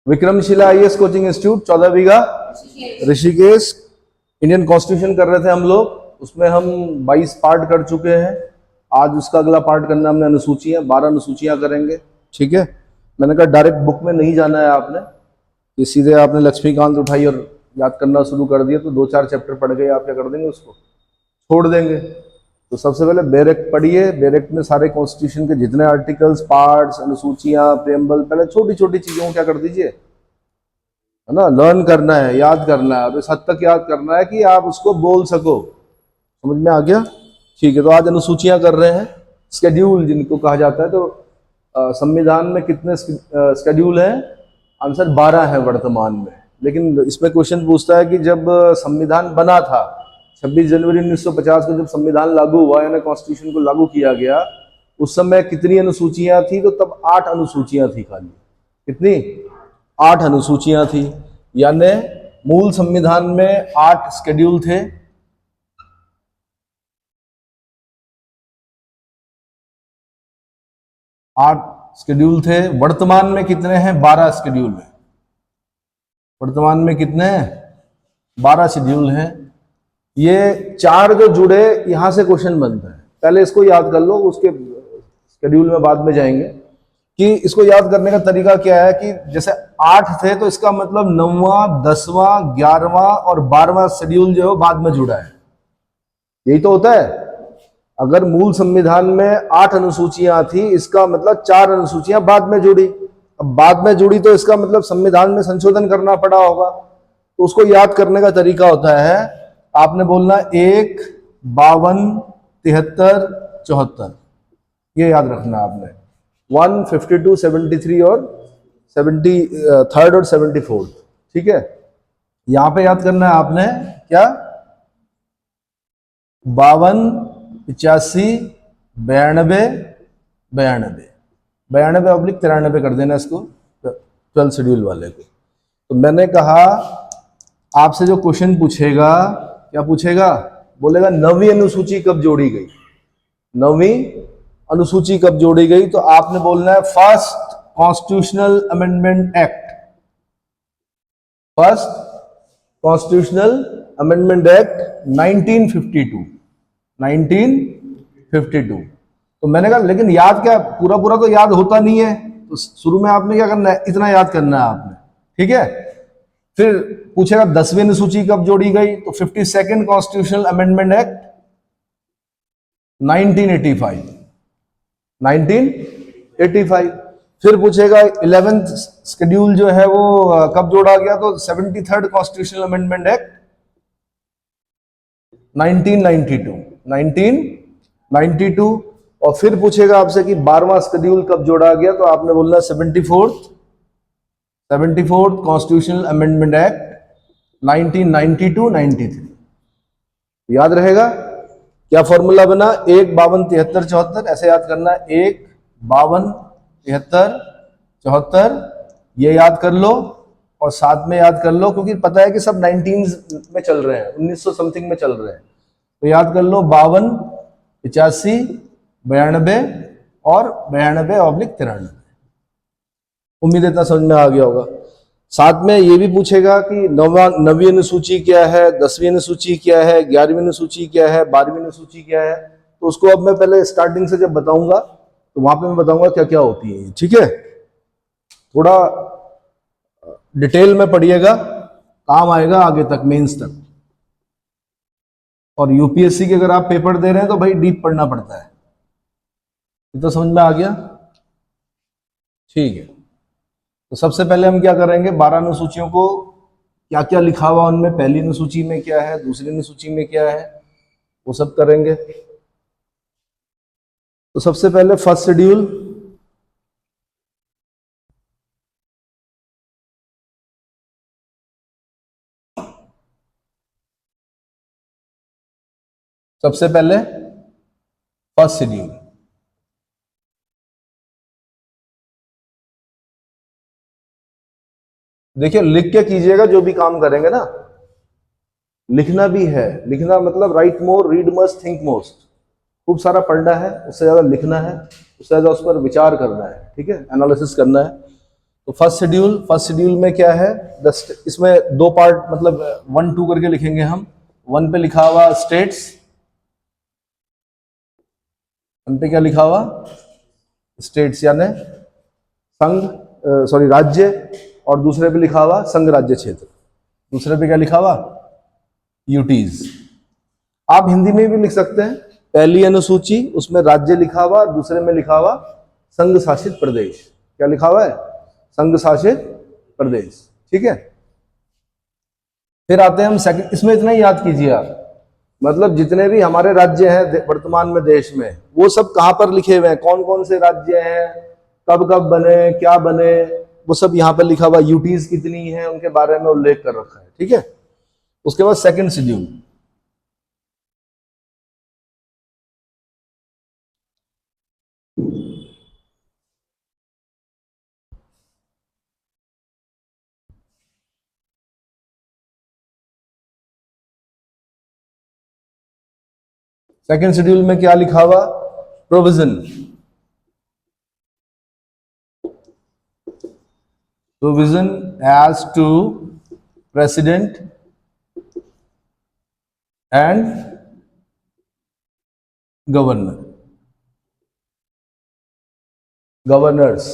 Vikramshila IAS coaching institute 14 बीघा Rishikesh. Indian constitution कर रहे थे हम लोग, उसमें हम 22 पार्ट कर चुके हैं। आज उसका अगला पार्ट करना हमने अनुसूचियां, 12 अनुसूचियां करेंगे। ठीक है, मैंने कहा डायरेक्ट बुक में नहीं जाना है आपने, कि सीधे आपने लक्ष्मीकांत उठाई और याद करना शुरू कर दिया तो 2-4 चैप्टर पढ़ गए, आप क्या कर देंगे, उसको छोड़ देंगे। तो सबसे पहले बेरेक्ट पढ़िए। बेरेक्ट में सारे कॉन्स्टिट्यूशन के जितने आर्टिकल्स, पार्ट्स, अनुसूचियां, प्रेम्बल, पहले छोटी छोटी चीजों को क्या कर दीजिए, है ना, लर्न करना है, याद करना है। अब इस हद तक याद करना है कि आप उसको बोल सको। समझ में आ गया? ठीक है, तो आज अनुसूचियां कर रहे हैं, स्केड्यूल जिनको कहा जाता है। तो संविधान में कितने स्केड्यूल हैं? आंसर 12 है वर्तमान में। लेकिन इसमें क्वेश्चन पूछता है कि जब संविधान बना था 26 जनवरी 1950 को, जब संविधान लागू हुआ, यानी कॉन्स्टिट्यूशन को लागू किया गया, उस समय कितनी अनुसूचियां थी? तो तब 8 अनुसूचियां थी खाली। कितनी? 8 अनुसूचियां थी। यानी मूल संविधान में 8 स्केड्यूल थे। आठ स्केड्यूल थे। वर्तमान में कितने हैं? 12 स्केड्यूल है। वर्तमान में कितने हैं? 12 शेड्यूल हैं। ये 4 जो जुड़े, यहां से क्वेश्चन बनता है। पहले इसको याद कर लो, उसके शेड्यूल में बाद में जाएंगे। कि इसको याद करने का तरीका क्या है कि जैसे 8 थे तो इसका मतलब 9वां, 10वां, 11वां और 12वां शेड्यूल जो है बाद में जुड़ा है। यही तो होता है। अगर मूल संविधान में 8 अनुसूचियां थी, इसका मतलब 4 अनुसूचियां बाद में जुड़ी। अब बाद में जुड़ी तो इसका मतलब संविधान में संशोधन करना पड़ा होगा। तो उसको याद करने का तरीका होता है, आपने बोलना 1, 52, 73, 74। ये याद रखना आपने। 1, 52, 73 और 73 और 74। ठीक है, यहां पे याद करना है आपने क्या? 52, 85, 92, 92, 92/93 कर देना इसको, 12 शेड्यूल वाले को। तो मैंने कहा आपसे जो क्वेश्चन पूछेगा, क्या पूछेगा? बोलेगा 9वीं अनुसूची कब जोड़ी गई? 9वीं अनुसूची कब जोड़ी गई? तो आपने बोलना है first constitutional amendment act. First constitutional amendment act 1952। 1952। तो मैंने कहा लेकिन याद क्या, पूरा पूरा तो याद होता नहीं है। तो शुरू में आपने क्या करना है? इतना याद करना है आपने। ठीक है, फिर पूछेगा 10वीं अनुसूची कब जोड़ी गई? तो 52nd कॉन्स्टिट्यूशनल अमेंडमेंट एक्ट 1985। 1985। फिर पूछेगा 11th शेड्यूल जो है वो कब जोड़ा गया? तो 73rd कॉन्स्टिट्यूशनल अमेंडमेंट एक्ट 1992। 1992। और फिर पूछेगा आपसे कि 12वां शेड्यूल कब जोड़ा गया? तो आपने बोलना 74th कॉन्स्टिट्यूशनल अमेंडमेंट एक्ट 1992-93। याद रहेगा क्या फॉर्मूला बना? 1, 52, 73, 74। ऐसे याद करना है, 1, 52, 73, 74। ये याद कर लो और साथ में याद कर लो, क्योंकि पता है कि सब 19 में चल रहे हैं, 1900 समथिंग में चल रहे हैं। तो याद कर लो 52, 85, 92 और 92/93। उम्मीद इतना समझ में आ गया होगा। साथ में ये भी पूछेगा कि 9वीं अनुसूची क्या है, 10वीं अनुसूची क्या है, 11वीं अनुसूची क्या है, 12वीं अनुसूची क्या है। तो उसको अब मैं पहले स्टार्टिंग से जब बताऊंगा तो वहां पे मैं बताऊंगा क्या क्या होती है। ठीक है, थोड़ा डिटेल में पढ़िएगा, काम आएगा आगे तक, मेंस तक। और यूपीएससी के अगर आप पेपर दे रहे हैं तो भाई डीप पढ़ना पड़ता है। तो समझ में आ गया? ठीक है, तो सबसे पहले हम क्या करेंगे, 12 अनुसूचियों को क्या क्या लिखा हुआ उनमें, पहली अनुसूची में क्या है, दूसरी अनुसूची में क्या है, वो सब करेंगे। तो सबसे पहले फर्स्ट शेड्यूल। सबसे पहले फर्स्ट शेड्यूल। देखिए लिख के कीजिएगा, जो भी काम करेंगे ना, लिखना भी है। लिखना मतलब राइट मोर, रीड मस्ट, थिंक मोस्ट। खूब सारा पढ़ना है, उससे ज्यादा लिखना है, उससे ज्यादा उस पर विचार करना है। ठीक है, एनालिसिस करना है। तो फर्स्ट शेड्यूल में क्या है, इसमें दो पार्ट मतलब 1 2 करके लिखेंगे हम। 1 पे लिखा हुआ स्टेट्स, 1 पे क्या लिखा हुआ, स्टेट्स यानी संघ, सॉरी राज्य, और दूसरे पे लिखा हुआ संघ राज्य क्षेत्र। दूसरे पे क्या लिखा हुआ, यूटीज। आप हिंदी में भी लिख सकते हैं, पहली अनुसूची उसमें राज्य लिखा हुआ, दूसरे में लिखा हुआ संघ शासित प्रदेश। क्या लिखा हुआ है, संघ शासित प्रदेश। ठीक है, फिर आते हैं हम सेकंड। इसमें इतना ही याद कीजिए आप, मतलब जितने भी हमारे राज्य हैं वर्तमान में देश में, वो सब कहां पर लिखे हुए हैं, कौन कौन से राज्य हैं, कब कब बने, क्या बने, वो सब यहां पर लिखा हुआ। यूटीज कितनी है उनके बारे में उल्लेख कर रखा है। ठीक है, उसके बाद सेकंड शेड्यूल। सेकंड शेड्यूल में क्या लिखा हुआ, provision. Provision as to president and governor, governors.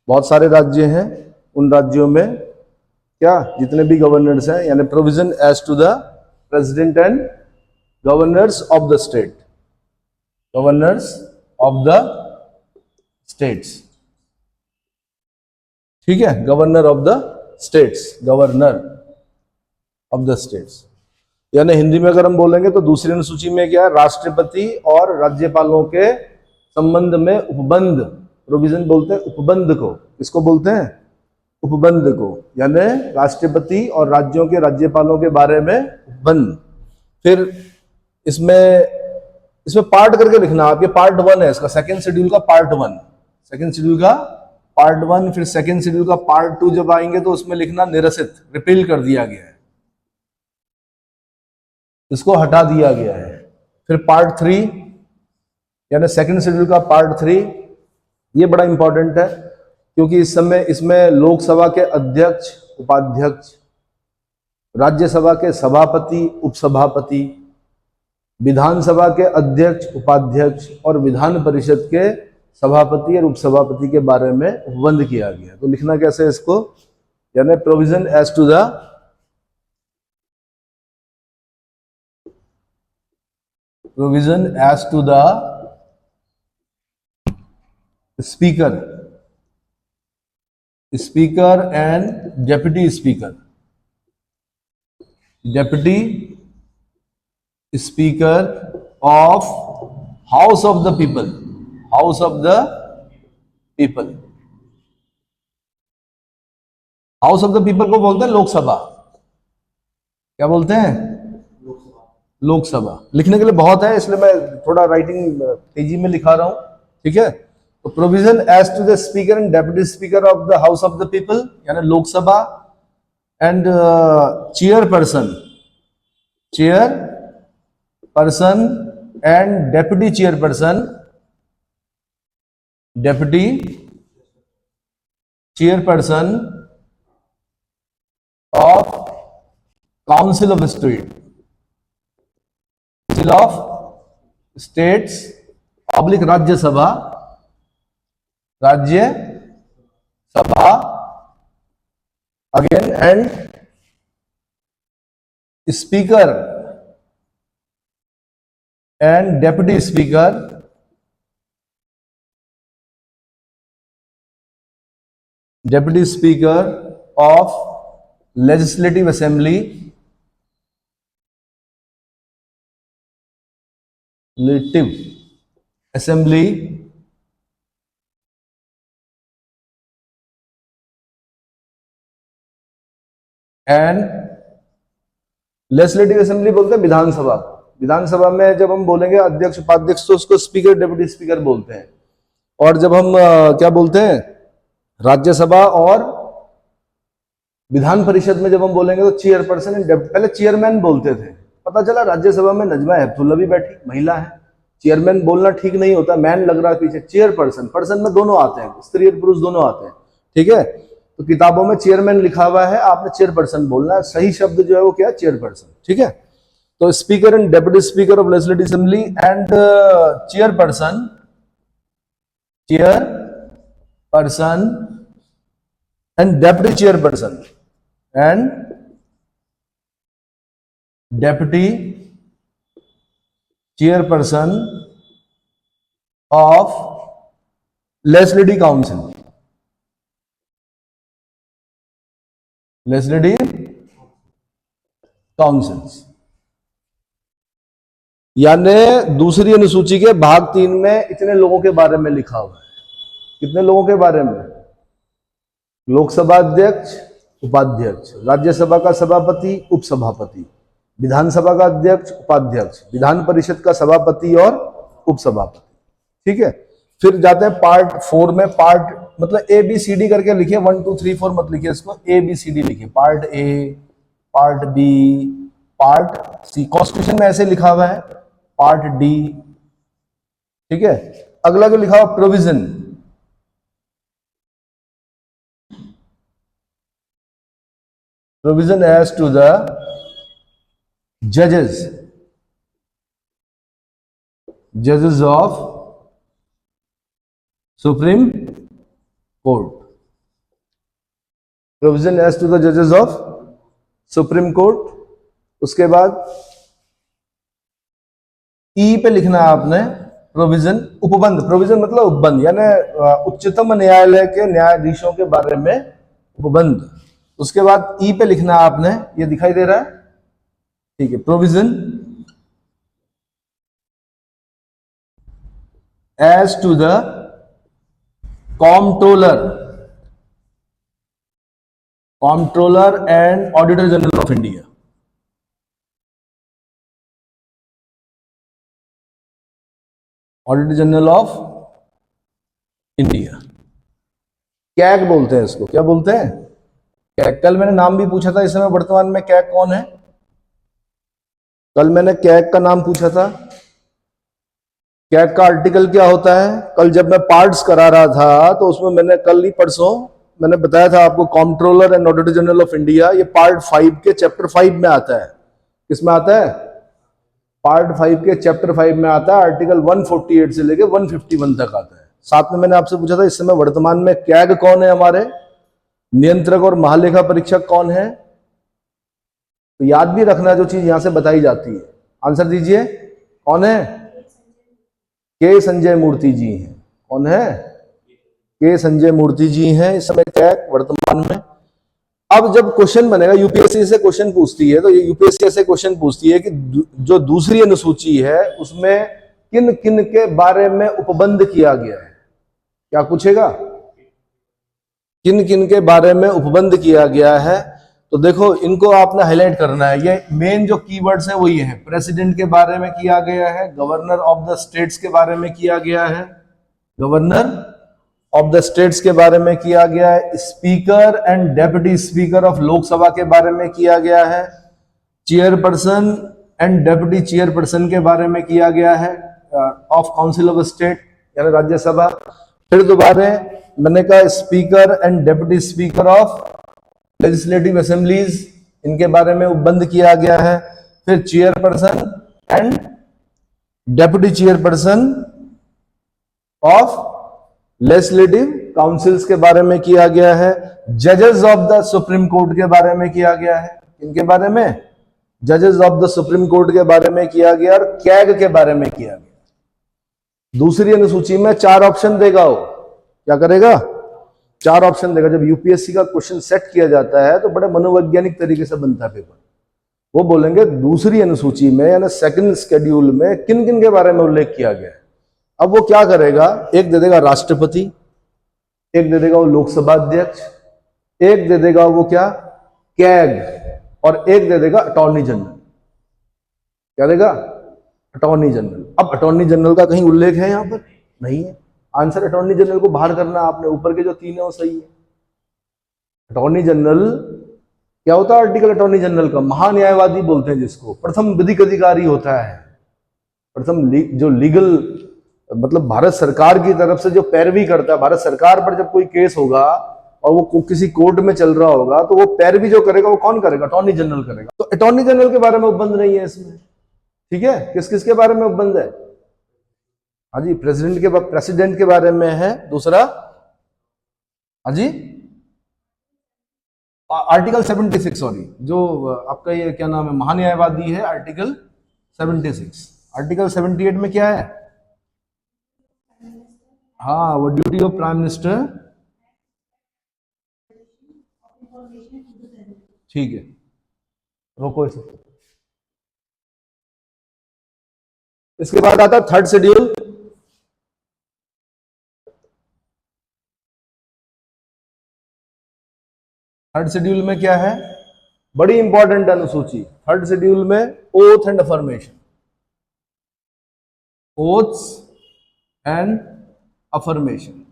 बहुत सारे राज्य हैं, उन राज्यों में क्या जितने भी गवर्नर्स हैं, यानी provision as to the president and governors of the state, governors of the states. ठीक है, governor of the states, governor of the states. यानी हिंदी में अगर हम बोलेंगे तो दूसरी अनुसूची में क्या है, राष्ट्रपति और राज्यपालों के संबंध में उपबंध, प्रोविजन बोलते हैं उपबंध को। किसको बोलते हैं, उपबंध को, यानी राष्ट्रपति और राज्यों के राज्यपालों के बारे में उपबंध। फिर इसमें पार्ट करके लिखना आप, ये पार्ट 1 है इसका, सेकंड शेड्यूल का पार्ट 1, सेकंड शेड्यूल का पार्ट 1। फिर सेकंड शेड्यूल का पार्ट 2 जब आएंगे तो उसमें लिखना निरसित, रिपील कर दिया गया है, इसको हटा दिया गया है। फिर पार्ट 3 यानी सेकंड शेड्यूल का पार्ट 3, ये बड़ा इंपॉर्टेंट है क्योंकि इस समय इसमें लोकसभा के अध्यक्ष, उपाध्यक्ष, राज्यसभा के सभापति, उपसभापति, विधानसभा के अध्यक्ष, उपाध्यक्ष और विधान परिषद के सभापति और उपसभापति के बारे में उपबंध किया गया। तो लिखना कैसे है इसको, यानी provision as to the provision as to the speaker, speaker and deputy speaker, deputy speaker of house of the people, house of the people. House of the people को बोलते हैं लोकसभा। क्या बोलते हैं, लोकसभा। लिखने के लिए बहुत है इसलिए मैं थोड़ा राइटिंग तेजी में लिखा रहा हूं। ठीक है, तो provision as to the speaker and deputy speaker of the house of the people यानी Lok Sabha, and chairperson, chair person and deputy chairperson, deputy chairperson of council of state, council of states public, Rajya Sabha, Rajya Sabha again, and speaker and deputy speaker, deputy speaker of legislative assembly, legislative assembly and legislative assembly बोलते हैं विधानसभा। विधानसभा में जब हम बोलेंगे अध्यक्ष उपाध्यक्ष तो उसको स्पीकर डेप्यूटी स्पीकर बोलते हैं। और जब हम क्या बोलते हैं राज्यसभा और विधान परिषद में जब हम बोलेंगे तो चेयरपर्सन एंड पहले चेयरमैन बोलते थे, पता चला राज्यसभा में नजमा हेपतुल्ला भी बैठी, महिला है। चेयरमैन बोलना ठीक नहीं होता, मैन लग रहा है पीछे, चेयरपर्सन, पर्सन में दोनों आते हैं, स्त्री और पुरुष दोनों आते हैं। ठीक है, तो किताबों में चेयरमैन लिखा हुआ है, आपने चेयरपर्सन बोलना है, सही शब्द जो है वो क्या है, चेयरपर्सन। ठीक है, तो speaker and deputy speaker of legislative assembly and chairperson and deputy chairperson and deputy chairperson of legislative council, legislative councils, यानी दूसरी अनुसूची के भाग 3 में इतने लोगों के बारे में लिखा हुआ है। कितने लोगों के बारे में? लोकसभा अध्यक्ष, उपाध्यक्ष, राज्यसभा का सभापति, उपसभापति, विधानसभा का अध्यक्ष, उपाध्यक्ष, विधान परिषद का सभापति और उपसभापति। ठीक है, फिर जाते हैं पार्ट 4 में। पार्ट मतलब ए बी सी डी करके लिखिए, 1 2 3 4 मत लिखिए इसको, ए बी सी डी लिखिए। Part A, part B, part C, constitution में ऐसे लिखा हुआ है, पार्ट डी। ठीक है, अगला जो लिखा हुआ provision, provision as to the जजेस of Supreme Court, provision as to the जजेस ऑफ सुप्रीम कोर्ट। उसके बाद ई पे लिखना है आपने प्रोविजन, उपबंध, प्रोविजन मतलब उपबंध, यानी उच्चतम न्यायालय के न्यायाधीशों के बारे में उपबंध। उसके बाद ई पे लिखना है आपने, ये दिखाई दे रहा है, ठीक है, provision as to the comptroller and auditor general of India. Auditor general of India, CAG बोलते हैं इसको। क्या बोलते हैं? कैग। कल मैंने नाम भी पूछा था, इस समय वर्तमान में कैग कौन है? कल मैंने कैग का नाम पूछा था। कैग का आर्टिकल क्या होता है? कल जब मैं पार्ट्स करा रहा था तो उसमें मैंने कल ही परसों मैंने बताया था आपको, comptroller and auditor general of India, ये पार्ट 5 के चैप्टर 5 में आता है। किसमें आता है? पार्ट 5 के चैप्टर 5 में आता है, आर्टिकल 148 से लेके 151 तक आता है। साथ में मैंने आपसे पूछा था इस समय वर्तमान में कैग कौन है, हमारे नियंत्रक और महालेखा परीक्षक कौन है? तो याद भी रखना जो चीज यहां से बताई जाती है। आंसर दीजिए, कौन है? के संजय मूर्ति जी हैं। कौन है? के संजय मूर्ति जी हैं इस समय कैग वर्तमान में। अब जब क्वेश्चन बनेगा, यूपीएससी से क्वेश्चन पूछती है, तो ये यूपीएससी से क्वेश्चन पूछती है कि जो दूसरी अनुसूची है उसमें किन किन के बारे में उपबंध किया गया है। क्या पूछेगा? किन किन के बारे में उपबंध किया गया है। तो देखो, इनको आपने हाईलाइट करना है। ये मेन जो कीवर्ड्स है वो ये है, प्रेसिडेंट के बारे में किया गया है, गवर्नर ऑफ द स्टेट्स के बारे में किया गया है, गवर्नर ऑफ द स्टेट्स के बारे में किया गया है, speaker and deputy speaker of Lok Sabha के बारे में किया गया है, चेयरपर्सन एंड डेप्यूटी चेयरपर्सन के बारे में किया गया है ऑफ काउंसिल ऑफ स्टेट यानी राज्यसभा। फिर दोबारा मैंने कहा speaker and deputy speaker of legislative assemblies, इनके बारे में उपबंध किया गया है। फिर chairperson and deputy chairperson of legislative councils के बारे में किया गया है। जजेस ऑफ द सुप्रीम कोर्ट के बारे में किया गया है। इनके बारे में जजेस ऑफ द सुप्रीम कोर्ट के बारे में किया गया और कैग के बारे में किया गया। दूसरी अनुसूची में 4 ऑप्शन देगा वो। क्या करेगा? 4 ऑप्शन देगा। जब यूपीएससी का क्वेश्चन सेट किया जाता है तो बड़े मनोवैज्ञानिक तरीके से बनता है पेपर। वो बोलेंगे दूसरी अनुसूची में यानी सेकंड शेड्यूल में किन किन के बारे में उल्लेख किया गया है। अब वो क्या करेगा? एक दे देगा राष्ट्रपति, एक दे देगा वो लोकसभा अध्यक्ष, एक दे देगा वो क्या कैग, और एक दे देगा अटॉर्नी जनरल। क्या देगा? Attorney general. अब अटॉर्नी जनरल का कहीं उल्लेख है यहां पर? नहीं है। आंसर अटॉर्नी जनरल को बाहर करना आपने। ऊपर के जो 3 है वो सही है। अटॉर्नी जनरल क्या होता है? आर्टिकल अटॉर्नी जनरल का महान्यायवादी बोलते हैं जिसको, प्रथम विधिक अधिकारी होता है। प्रथम जो लीगल मतलब भारत सरकार की तरफ से जो पैरवी करता है, भारत सरकार पर जब कोई केस होगा और वो किसी कोर्ट में चल रहा होगा, तो वो पैरवी जो करेगा वो कौन करेगा? अटॉर्नी जनरल करेगा। तो अटॉर्नी जनरल के बारे में उपबंध नहीं है इसमें, ठीक है। किस किस के बारे में उपबंध है? हाँ जी, प्रेसिडेंट के बारे में है। दूसरा, हाँ जी, आर्टिकल 76, सॉरी, जो आपका ये क्या नाम है, महान्यायवादी है, आर्टिकल 76। आर्टिकल 78 में क्या है? हाँ, वो ड्यूटी ऑफ प्राइम मिनिस्टर, ठीक है, रोको इसे। इसके बाद आता है थर्ड शेड्यूल। थर्ड शेड्यूल में क्या है? बड़ी इंपॉर्टेंट अनुसूची। थर्ड शेड्यूल में oath and affirmation, oaths and affirmation.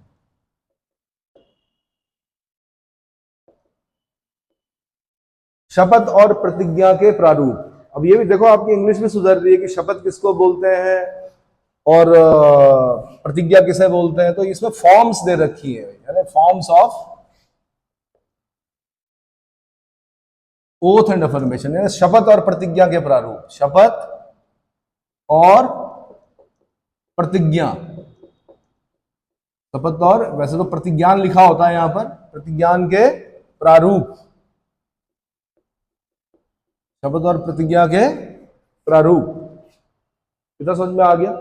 शपथ और प्रतिज्ञा के प्रारूप। अब ये भी देखो, आपकी इंग्लिश भी सुधर रही है कि शपथ किसको बोलते हैं और प्रतिज्ञा किसे बोलते हैं। तो इसमें फॉर्म्स दे रखी है, यानी forms of oath and affirmation, यानी शपथ और प्रतिज्ञा के प्रारूप। शपथ और प्रतिज्ञा, शपथ और, वैसे तो प्रतिज्ञान लिखा होता है यहां पर, प्रतिज्ञान के प्रारूप, शपथ और प्रतिज्ञा के प्रारूप। कितना समझ में आ गया?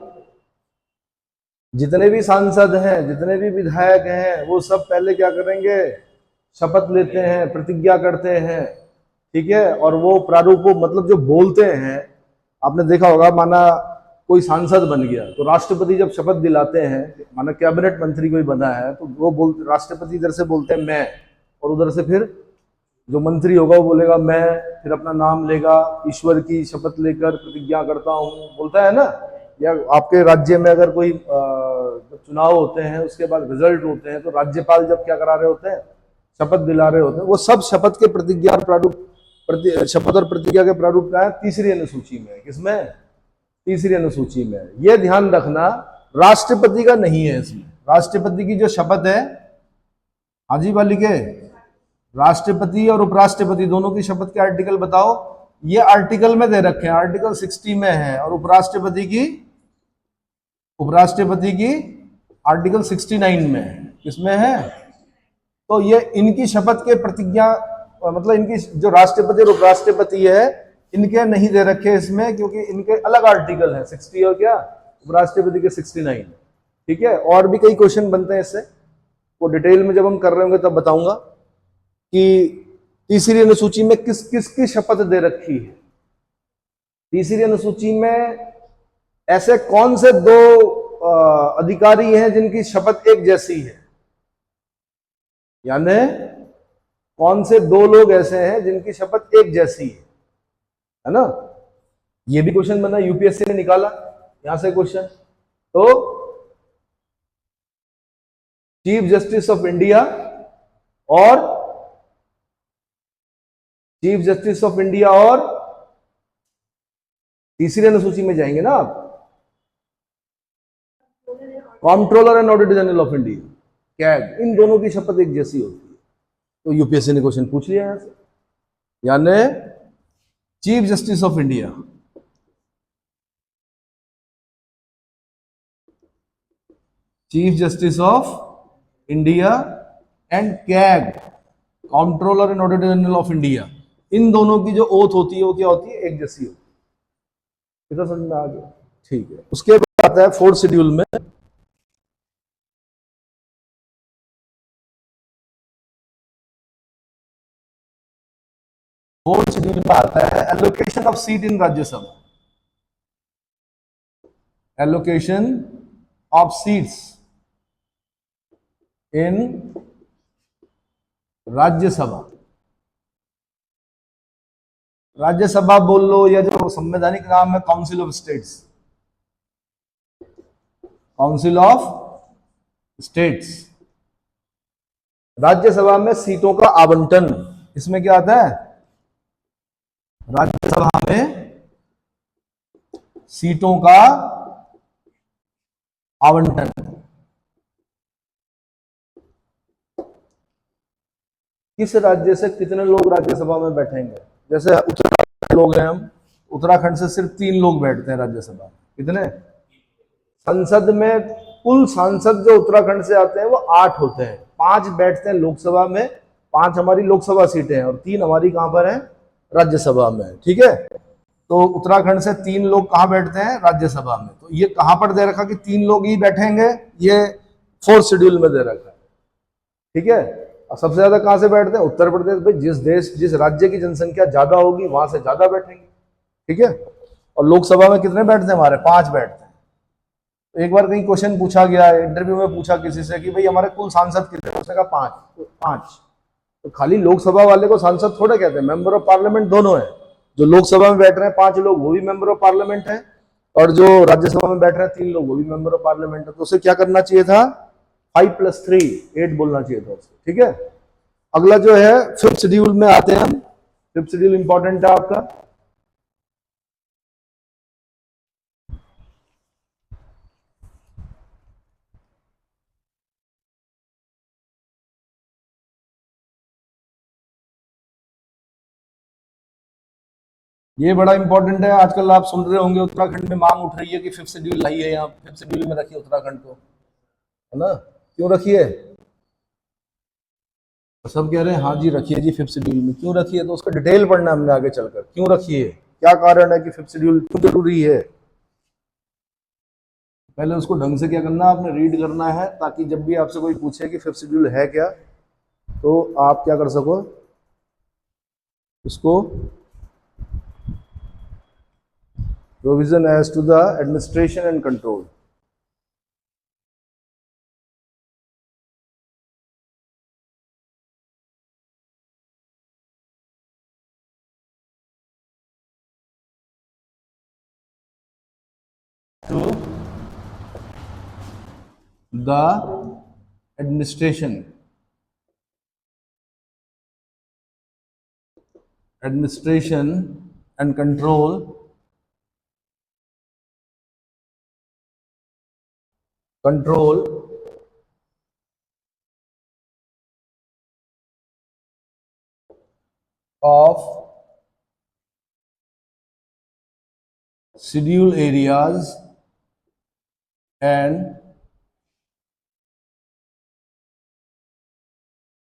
जितने भी सांसद हैं, जितने भी विधायक हैं, वो सब पहले क्या करेंगे? शपथ लेते हैं, प्रतिज्ञा करते हैं, ठीक है। और वो प्रारूप, मतलब जो बोलते हैं, आपने देखा होगा, माना कोई सांसद बन गया तो राष्ट्रपति जब शपथ दिलाते हैं, माना कैबिनेट मंत्री कोई बना है, तो वो राष्ट्रपति इधर से बोलते हैं मैं, और उधर से फिर जो मंत्री होगा वो बोलेगा मैं, फिर अपना नाम लेगा, ईश्वर की शपथ लेकर प्रतिज्ञा करता हूं, बोलता है ना। या आपके राज्य में अगर कोई जब चुनाव होते हैं, उसके बाद रिजल्ट होते हैं, तो राज्यपाल जब क्या करा रहे होते हैं? शपथ दिला रहे होते हैं। वो सब शपथ के प्रतिज्ञा और प्रारूप, शपथ और प्रतिज्ञा के प्रारूप का है तीसरी अनुसूची में। किसमें? तीसरी अनुसूची में। यह ध्यान रखना, राष्ट्रपति का नहीं है इसमें। राष्ट्रपति की जो शपथ है, हाँ जी बालिके, राष्ट्रपति और उपराष्ट्रपति दोनों की शपथ के आर्टिकल बताओ। ये आर्टिकल में दे रखे हैं, आर्टिकल 60 में है, और उपराष्ट्रपति की आर्टिकल 69 में है। किसमें है? तो ये इनकी शपथ के प्रतिज्ञा, मतलब इनकी जो राष्ट्रपति और उपराष्ट्रपति है, इनके नहीं दे रखे इसमें, क्योंकि इनके अलग आर्टिकल है, 60 और क्या, उपराष्ट्रपति के 69, ठीक है। और भी कई क्वेश्चन बनते हैं इससे, वो डिटेल में जब हम कर रहे होंगे तब बताऊंगा कि तीसरी अनुसूची में किस किस की शपथ दे रखी है। तीसरी अनुसूची में ऐसे कौन से दो अधिकारी हैं जिनकी शपथ एक जैसी है, यानी कौन से दो लोग ऐसे हैं जिनकी शपथ एक जैसी है ना। ये भी क्वेश्चन बना, यूपीएससी ने निकाला यहां से क्वेश्चन। तो चीफ जस्टिस ऑफ इंडिया और तीसरी अनुसूची में जाएंगे ना आप, comptroller and auditor general of India, CAG, इन दोनों की शपथ एक जैसी होती है। तो यूपीएससी ने क्वेश्चन पूछ लिया यहां से, यानी chief justice of India, and CAG, comptroller and auditor general of India, इन दोनों की जो ओथ होती है वो क्या होती है? एक जैसी होती है। कितना समझ में आ गया? ठीक है। उसके बाद आता है फोर्थ शेड्यूल में, आता है allocation of seat in Rajya Sabha. Allocation of seats in Rajya Sabha. Rajya Sabha बोल लो, या जो संवैधानिक नाम है council of states, council of states. Rajya Sabha में सीटों का आवंटन, इसमें क्या आता है? राज्यसभा में सीटों का आवंटन। किस राज्य से कितने लोग राज्यसभा में बैठेंगे? जैसे उत्तराखंड लोग हैं हम, उत्तराखंड से सिर्फ 3 लोग बैठते हैं राज्यसभा में। कितने? संसद में कुल सांसद जो उत्तराखंड से आते हैं वो 8 होते हैं। 5 बैठते हैं लोकसभा में, 5 हमारी लोकसभा सीटें हैं और 3 हमारी कहां पर है? राज्यसभा में। ठीक है, तो उत्तराखंड से 3 लोग कहां बैठते हैं? राज्यसभा में। तो ये कहां पर दे रखा कि 3 लोग ही बैठेंगे? ये 4th शेड्यूल में दे रखा है। ठीक है, और सबसे ज्यादा कहां से बैठते हैं? उत्तर प्रदेश। भाई जिस राज्य की जनसंख्या ज्यादा होगी वहां से ज्यादा बैठेंगे। ठीक है, और लोकसभा में कितने बैठते हैं? हमारे 5 बैठते हैं। तो एक बार कहीं क्वेश्चन पूछा गया, इंटरव्यू में पूछा किसी से कि भाई हमारे कुल सांसद कितने? उसने कहा 5। तो 5 तो खाली लोकसभा वाले को सांसद थोड़े कहते हैं, मेंबर ऑफ पार्लियामेंट दोनों है। जो लोकसभा में बैठ रहे हैं 5 लोग वो भी मेंबर ऑफ पार्लियामेंट है, और जो राज्यसभा में बैठ रहे हैं 3 लोग वो भी मेंबर ऑफ पार्लियामेंट है। तो उसे क्या करना चाहिए था? 5 + 3 8 बोलना चाहिए था उसे। ठीक है, अगला जो है 5th शेड्यूल में आते हैं हम। 5th शेड्यूल इंपॉर्टेंट है आपका। ये बड़ा इंपॉर्टेंट है। आजकल आप सुन रहे होंगे उत्तराखंड में मांग उठ रही है कि 5th शेड्यूल लाई है, यहाँ 5th शेड्यूल में रखिए उत्तराखंड को, है ना? क्यों रखिए? तो सब कह रहे हैं हाँ जी रखिए जी 5th शेड्यूल में। क्यों रखिए? तो उसका डिटेल पढ़ना हमने आगे चलकर। क्यों रखिए, क्या कारण है कि 5th शेड्यूल क्यों जरूरी है? पहले उसको ढंग से क्या करना, आपने रीड करना है, ताकि जब भी आपसे कोई पूछे कि 5th शेड्यूल है क्या, तो आप क्या कर सको, उसको provision as to the administration and control. To the administration and control of scheduled areas and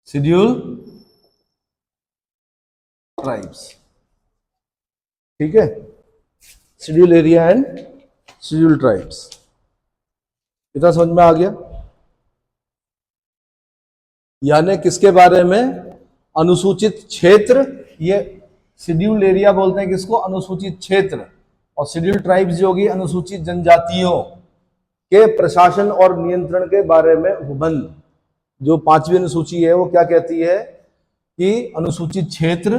scheduled tribes। ठीक है, schedule area and schedule tribes. इतना समझ में आ गया? यानी किसके बारे में? अनुसूचित क्षेत्र। ये शेड्यूल एरिया बोलते हैं किसको? अनुसूचित क्षेत्र। और शेड्यूल ट्राइब्स जो होगी अनुसूचित जनजातियों के प्रशासन और नियंत्रण के बारे में उपबंध। जो 5वीं अनुसूची है वो क्या कहती है कि अनुसूचित क्षेत्र,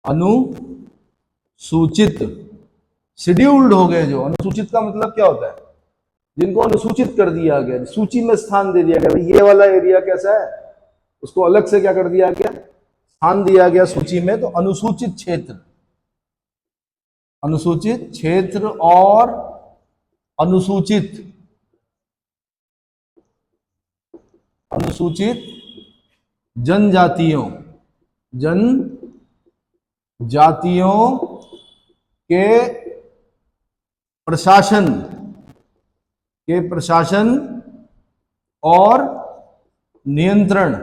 अनुसूचित, शेड्यूल्ड हो गए। जो अनुसूचित का मतलब क्या होता है? जिनको अनुसूचित कर दिया गया, सूची में स्थान दे दिया गया। भाई ये वाला एरिया कैसा है, उसको अलग से क्या कर दिया गया? स्थान दिया गया सूची में। तो अनुसूचित क्षेत्र, अनुसूचित क्षेत्र और अनुसूचित अनुसूचित जनजातियों, जनजातियों के प्रशासन और नियंत्रण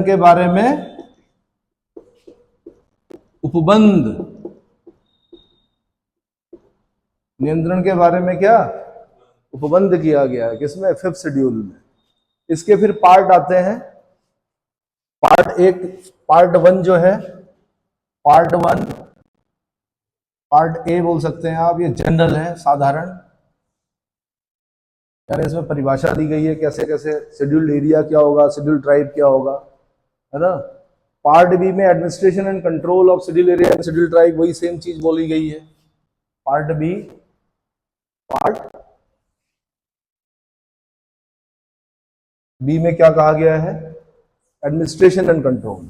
के बारे में उपबंध। नियंत्रण के बारे में क्या? उपबंध किया गया है। किसमें? 5th शेड्यूल में। इसके फिर पार्ट आते हैं। पार्ट 1 जो है, पार्ट 1, पार्ट ए बोल सकते हैं आप। ये जनरल है, साधारण। यानी इसमें परिभाषा दी गई है कैसे कैसे शेड्यूल्ड एरिया क्या होगा, शेड्यूल्ड ट्राइब क्या होगा, है ना? पार्ट बी में administration and control of scheduled area and scheduled tribe, वही सेम चीज बोली गई है। पार्ट बी, पार्ट बी में क्या कहा गया है? Administration and control.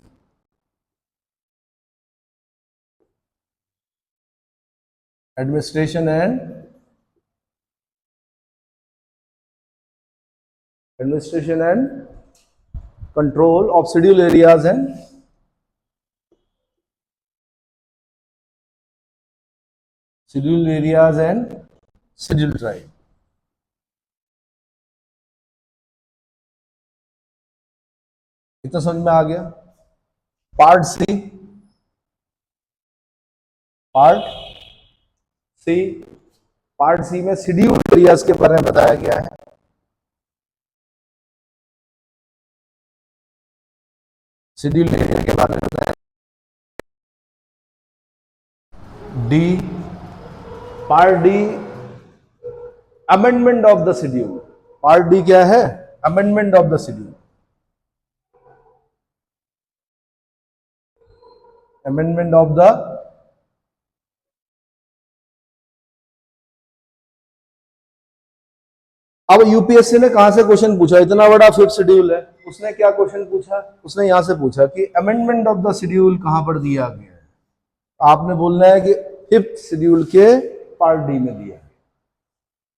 Administration and administration and control of schedule areas and schedule tribe. इतना समझ में आ गया। Part C, part C, part C में शेड्यूल एरियाज के बारे में बताया गया है। शेड्यूल एरिया के बारे में बताया। D, part D, amendment of the schedule. Part D क्या है? Amendment of the schedule. Amendment of the, अब यूपीएससी ने कहां से क्वेश्चन पूछा? इतना बड़ा फिफ्थ शेड्यूल है, उसने क्या क्वेश्चन पूछा? उसने यहां से पूछा कि अमेंडमेंट ऑफ द शेड्यूल कहां पर दिया गया है। आपने बोलना है कि फिफ्थ शेड्यूल के पार्ट डी में दिया है।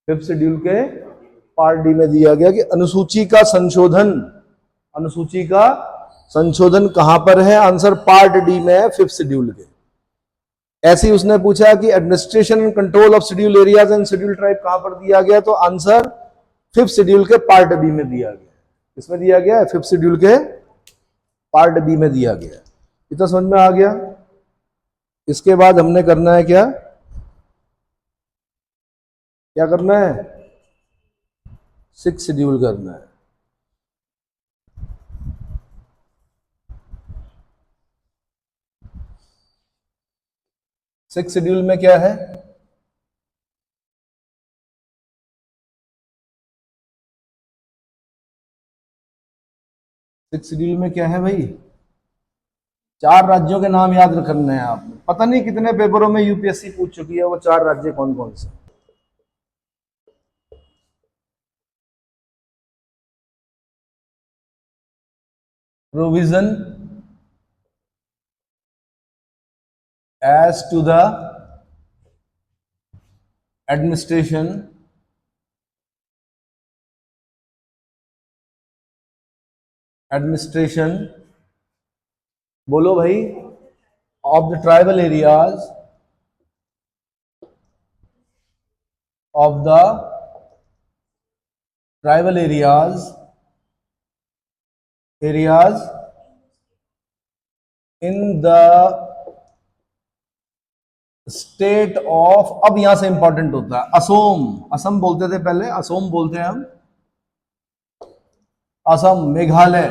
फिफ्थ शेड्यूल के पार्ट डी में दिया गया कि अनुसूची का संशोधन, अनुसूची का संशोधन कहां पर है? आंसर पार्ट डी में है, फिफ्थ शेड्यूल के। ऐसे ही उसने पूछा कि administration and control of schedule areas and schedule tribe कहां पर दिया गया? तो आंसर फिफ्थ शेड्यूल के पार्ट बी में दिया गया। किसमें दिया गया है? फिफ्थ शेड्यूल के पार्ट बी में दिया गया। इतना समझ में आ गया। इसके बाद हमने करना है क्या? क्या करना है? सिक्स शेड्यूल करना है। सिक्स शेड्यूल में क्या है? सिक्स शेड्यूल में क्या है भाई? चार राज्यों के नाम याद रखने हैं आपने। पता नहीं कितने पेपरों में यूपीएससी पूछ चुकी है वो चार राज्य कौन कौन से। Provision as to the administration बोलो भाई, of the tribal areas, of the tribal areas in the state of, अब यहां से इंपॉर्टेंट होता है असोम। असम बोलते थे पहले, असोम बोलते हैं हम। असम, मेघालय,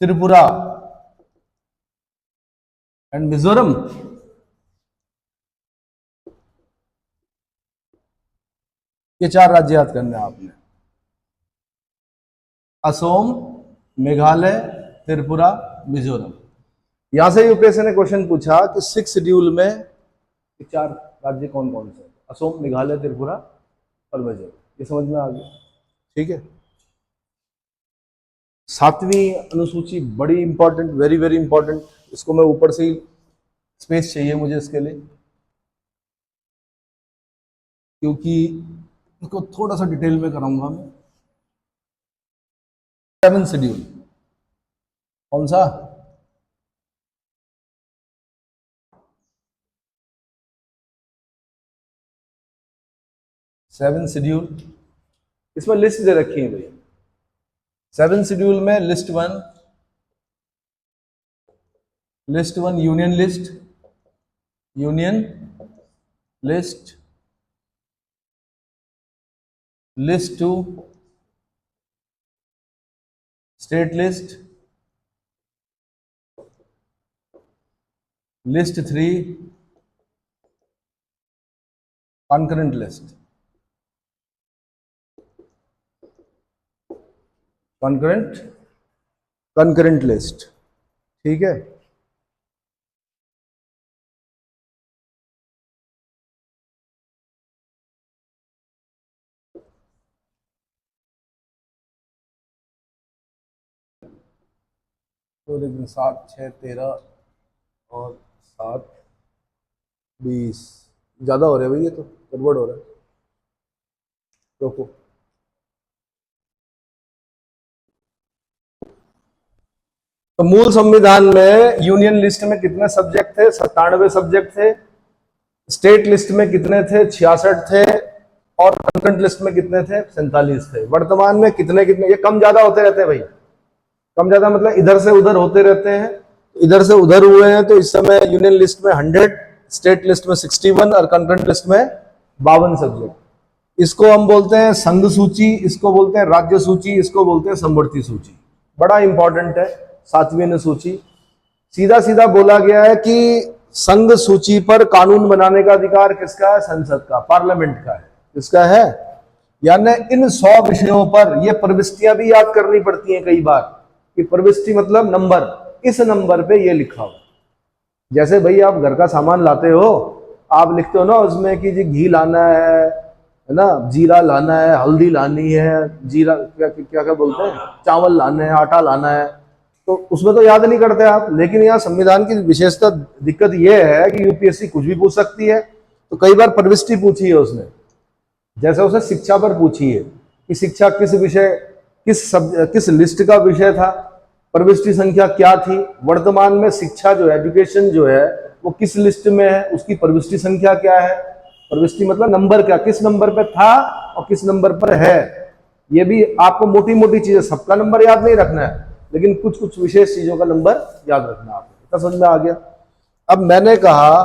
त्रिपुरा एंड मिजोरम। ये चार राज्य याद करने हैं आपने। असोम, मेघालय, त्रिपुरा, मिजोरम। यहां से यूपीएससी ने क्वेश्चन पूछा कि सिक्स शेड्यूल में ये चार राज्य कौन कौन से? असोम, मेघालय, त्रिपुरा और मिजोरम। ये समझ में आ गया? ठीक है। सातवीं अनुसूची बड़ी इंपॉर्टेंट, वेरी वेरी इंपॉर्टेंट। इसको मैं ऊपर से ही, स्पेस चाहिए मुझे इसके लिए, क्योंकि इसको थोड़ा सा डिटेल में कराऊंगा मैं। सेवन शेड्यूल कौन सा? सेवन शेड्यूल, इसमें लिस्ट दे रखी है भाई। सेवन शेड्यूल में list one union list, list two state list, list three concurrent list, concurrent list. ठीक है। तो लेकिन 7, 6, 13 और 7, 20 ज्यादा हो रहा है भाई, ये तो गड़बड़ हो रहा है। रोको। तो मूल संविधान में यूनियन लिस्ट में कितने सब्जेक्ट थे? 97 सब्जेक्ट थे। स्टेट लिस्ट में कितने थे? 66 थे। और कंकरेंट लिस्ट में कितने थे? 47 थे। वर्तमान में कितने कितने, ये कम ज्यादा होते रहते हैं भाई, कम ज्यादा मतलब इधर से उधर होते रहते हैं, इधर से उधर हुए हैं। तो इस समय यूनियन लिस्ट में 100, स्टेट लिस्ट में 61 और कंकरेंट लिस्ट में 52 सब्जेक्ट। इसको हम बोलते हैं संघ सूची, इसको बोलते हैं राज्य सूची, इसको बोलते हैं समवर्ती सूची। बड़ा इंपॉर्टेंट है 7वीं अनुसूची। सीधा सीधा बोला गया है कि संघ सूची पर कानून बनाने का अधिकार किसका है? संसद का, पार्लियामेंट का है। किसका है? यानी इन 100 विषयों पर ये प्रविष्टियां भी याद करनी पड़ती हैं कई बार, कि प्रविष्टि मतलब नंबर, इस नंबर पे ये लिखा हो। जैसे भाई आप घर का सामान लाते हो, आप लिखते हो ना उसमें कि जी घी लाना है ना, जीरा लाना है, हल्दी लानी है, जीरा क्या क्या क्या बोलते हैं, चावल लाने हैं, आटा लाना है, तो उसमें तो याद नहीं करते आप। लेकिन यहाँ संविधान की विशेषता दिक्कत यह है कि यूपीएससी कुछ भी पूछ सकती है। तो कई बार प्रविष्टि पूछी है उसने, जैसे उसने शिक्षा पर पूछी है कि शिक्षा किस विषय, किस लिस्ट का विषय था, प्रविष्टि संख्या क्या थी। वर्तमान में शिक्षा जो है, एजुकेशन जो है, वो किस लिस्ट में है, उसकी प्रविष्टि संख्या क्या है। प्रविष्टि मतलब नंबर क्या, किस नंबर पे था और किस नंबर पर है। ये भी आपको मोटी मोटी चीजें, सबका नंबर याद नहीं रखना है, लेकिन कुछ कुछ विशेष चीजों का नंबर याद रखना है आपको। इतना समझ में आ गया। अब मैंने कहा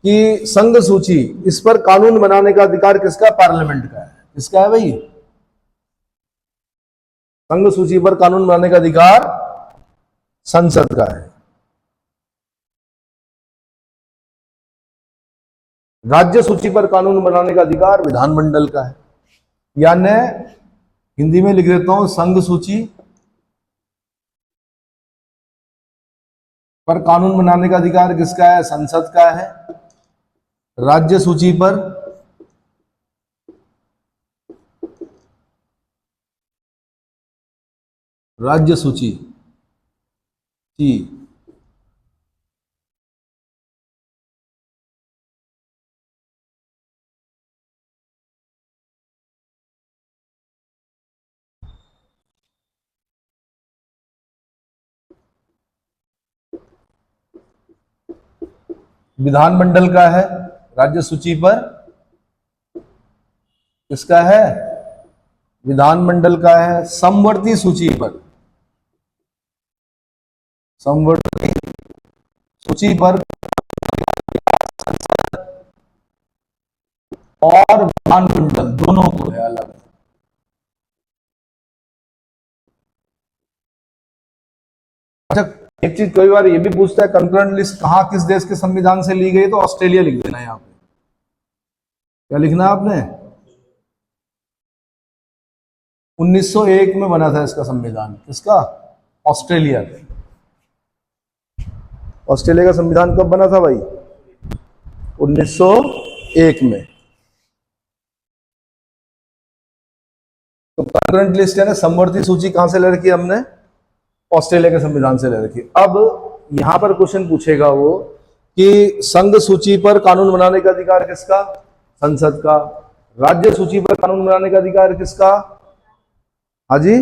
कि संघ सूची, इस पर कानून बनाने का अधिकार किसका? पार्लियामेंट का है। किसका है भाई? संघ सूची पर कानून बनाने का अधिकार संसद का है। राज्य सूची पर कानून बनाने का अधिकार विधानमंडल का है। यानी हिंदी में लिख देता हूं, संघ सूची पर कानून बनाने का अधिकार किसका है? संसद का है। राज्य सूची पर राज्य सूची की विधानमंडल का है। राज्य सूची पर किसका है? विधानमंडल का है। समवर्ती सूची पर, समवर्ती सूची पर और विधानमंडल दोनों को है अलग। अच्छा, एक चीज कई बार ये भी पूछता है, कंकरेंट लिस्ट कहां किस देश के संविधान से ली गई? तो ऑस्ट्रेलिया लिख देना है यहाँ पे। क्या लिखना है आपने? 1901 में बना था इसका संविधान। किसका? ऑस्ट्रेलिया का। ऑस्ट्रेलिया का संविधान कब बना था भाई? 1901 में। तो कंकरेंट लिस्ट है ना, समवर्ती सूची कहां से ले रखी है हमने? ऑस्ट्रेलिया के संविधान से ले रखी। अब यहां पर क्वेश्चन पूछेगा वो कि संघ सूची पर कानून बनाने का अधिकार किसका? संसद का। राज्य सूची पर कानून बनाने का अधिकार किसका? हाँ जी,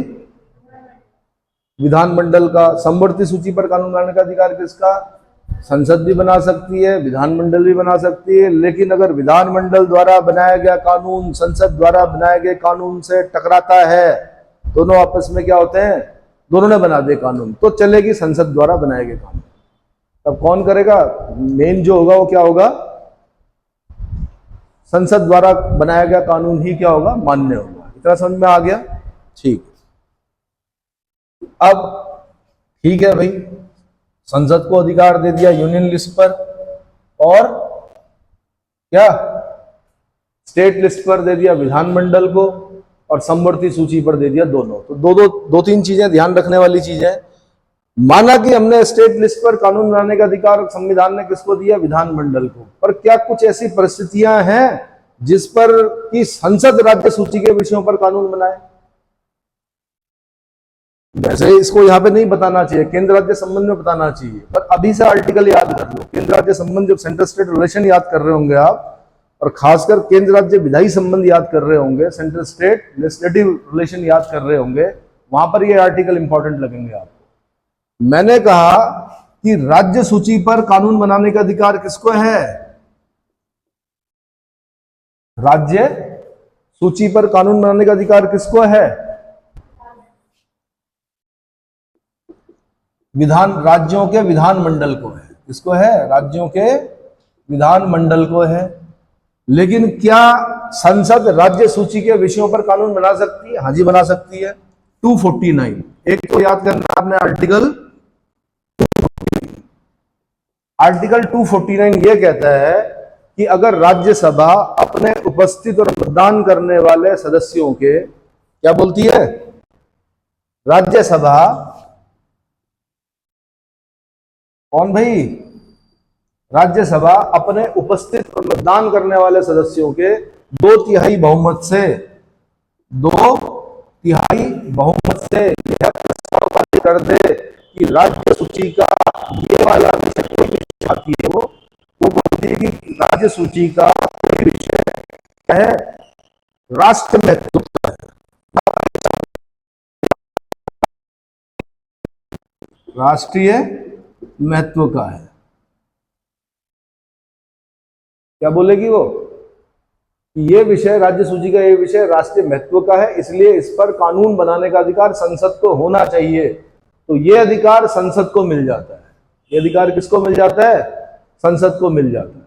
विधानमंडल का। समवर्ती सूची पर कानून बनाने का अधिकार किसका? संसद भी बना सकती है, विधानमंडल भी बना सकती है। लेकिन अगर विधानमंडल द्वारा बनाया गया कानून संसद द्वारा बनाए गए कानून से टकराता है, दोनों आपस में क्या होते हैं, दोनों ने बना दिए कानून, तो चलेगी संसद द्वारा बनाए गए कानून। तब कौन करेगा? मेन जो होगा वो क्या होगा? संसद द्वारा बनाया गया कानून ही क्या होगा? मान्य होगा। इतना समझ में आ गया? ठीक। अब ठीक है भाई, संसद को अधिकार दे दिया यूनियन लिस्ट पर, और क्या स्टेट लिस्ट पर दे दिया विधानमंडल को, और समवर्ती सूची पर दे दिया दोनों। तो दो तीन चीजें ध्यान रखने वाली चीजें। माना कि हमने स्टेट लिस्ट पर कानून बनाने का अधिकार संविधान ने किसको दिया? विधानमंडल को। पर क्या कुछ ऐसी परिस्थितियां हैं जिस पर कि संसद राज्य सूची के विषयों पर कानून बनाए? वैसे इसको यहाँ पे नहीं बताना चाहिए, केंद्र राज्य संबंध में बताना चाहिए, पर अभी से आर्टिकल याद कर लो। केंद्र राज्य संबंध, जब सेंट्रल स्टेट रिलेशन याद कर रहे होंगे आप, और खासकर केंद्र राज्य विधायी संबंध याद कर रहे होंगे, सेंट्रल स्टेट लेजिस्लेटिव रिलेशन याद कर रहे होंगे, वहां पर ये आर्टिकल इंपॉर्टेंट लगेंगे आपको। मैंने कहा कि राज्य सूची पर कानून बनाने का अधिकार किसको है? राज्य सूची पर कानून बनाने का अधिकार किसको है? राज्यों के विधानमंडल को है। किसको है? राज्यों के विधानमंडल को है। लेकिन क्या संसद राज्य सूची के विषयों पर कानून बना सकती है? हाँ जी, बना सकती है। 249 एक तो याद करना आपने, आर्टिकल 249 ये कहता है कि अगर राज्यसभा अपने उपस्थित और मतदान करने वाले सदस्यों के, क्या बोलती है? राज्यसभा, कौन भाई? राज्यसभा अपने उपस्थित और मतदान करने वाले सदस्यों के 2/3 बहुमत से, 2/3 बहुमत से यह प्रस्ताव पारित कर दे कि राज्य सूची का ये वाला विषय कोई भी छाती है, वो बोलती है कि राज्य सूची का कोई विषय है राष्ट्र महत्व का है, राष्ट्रीय महत्व का है। क्या बोलेगी वो? ये विषय, राज्य सूची का ये विषय राष्ट्रीय महत्व का है, इसलिए इस पर कानून बनाने का अधिकार संसद को होना चाहिए। तो ये अधिकार संसद को मिल जाता है। ये अधिकार किसको मिल जाता है? संसद को मिल जाता है।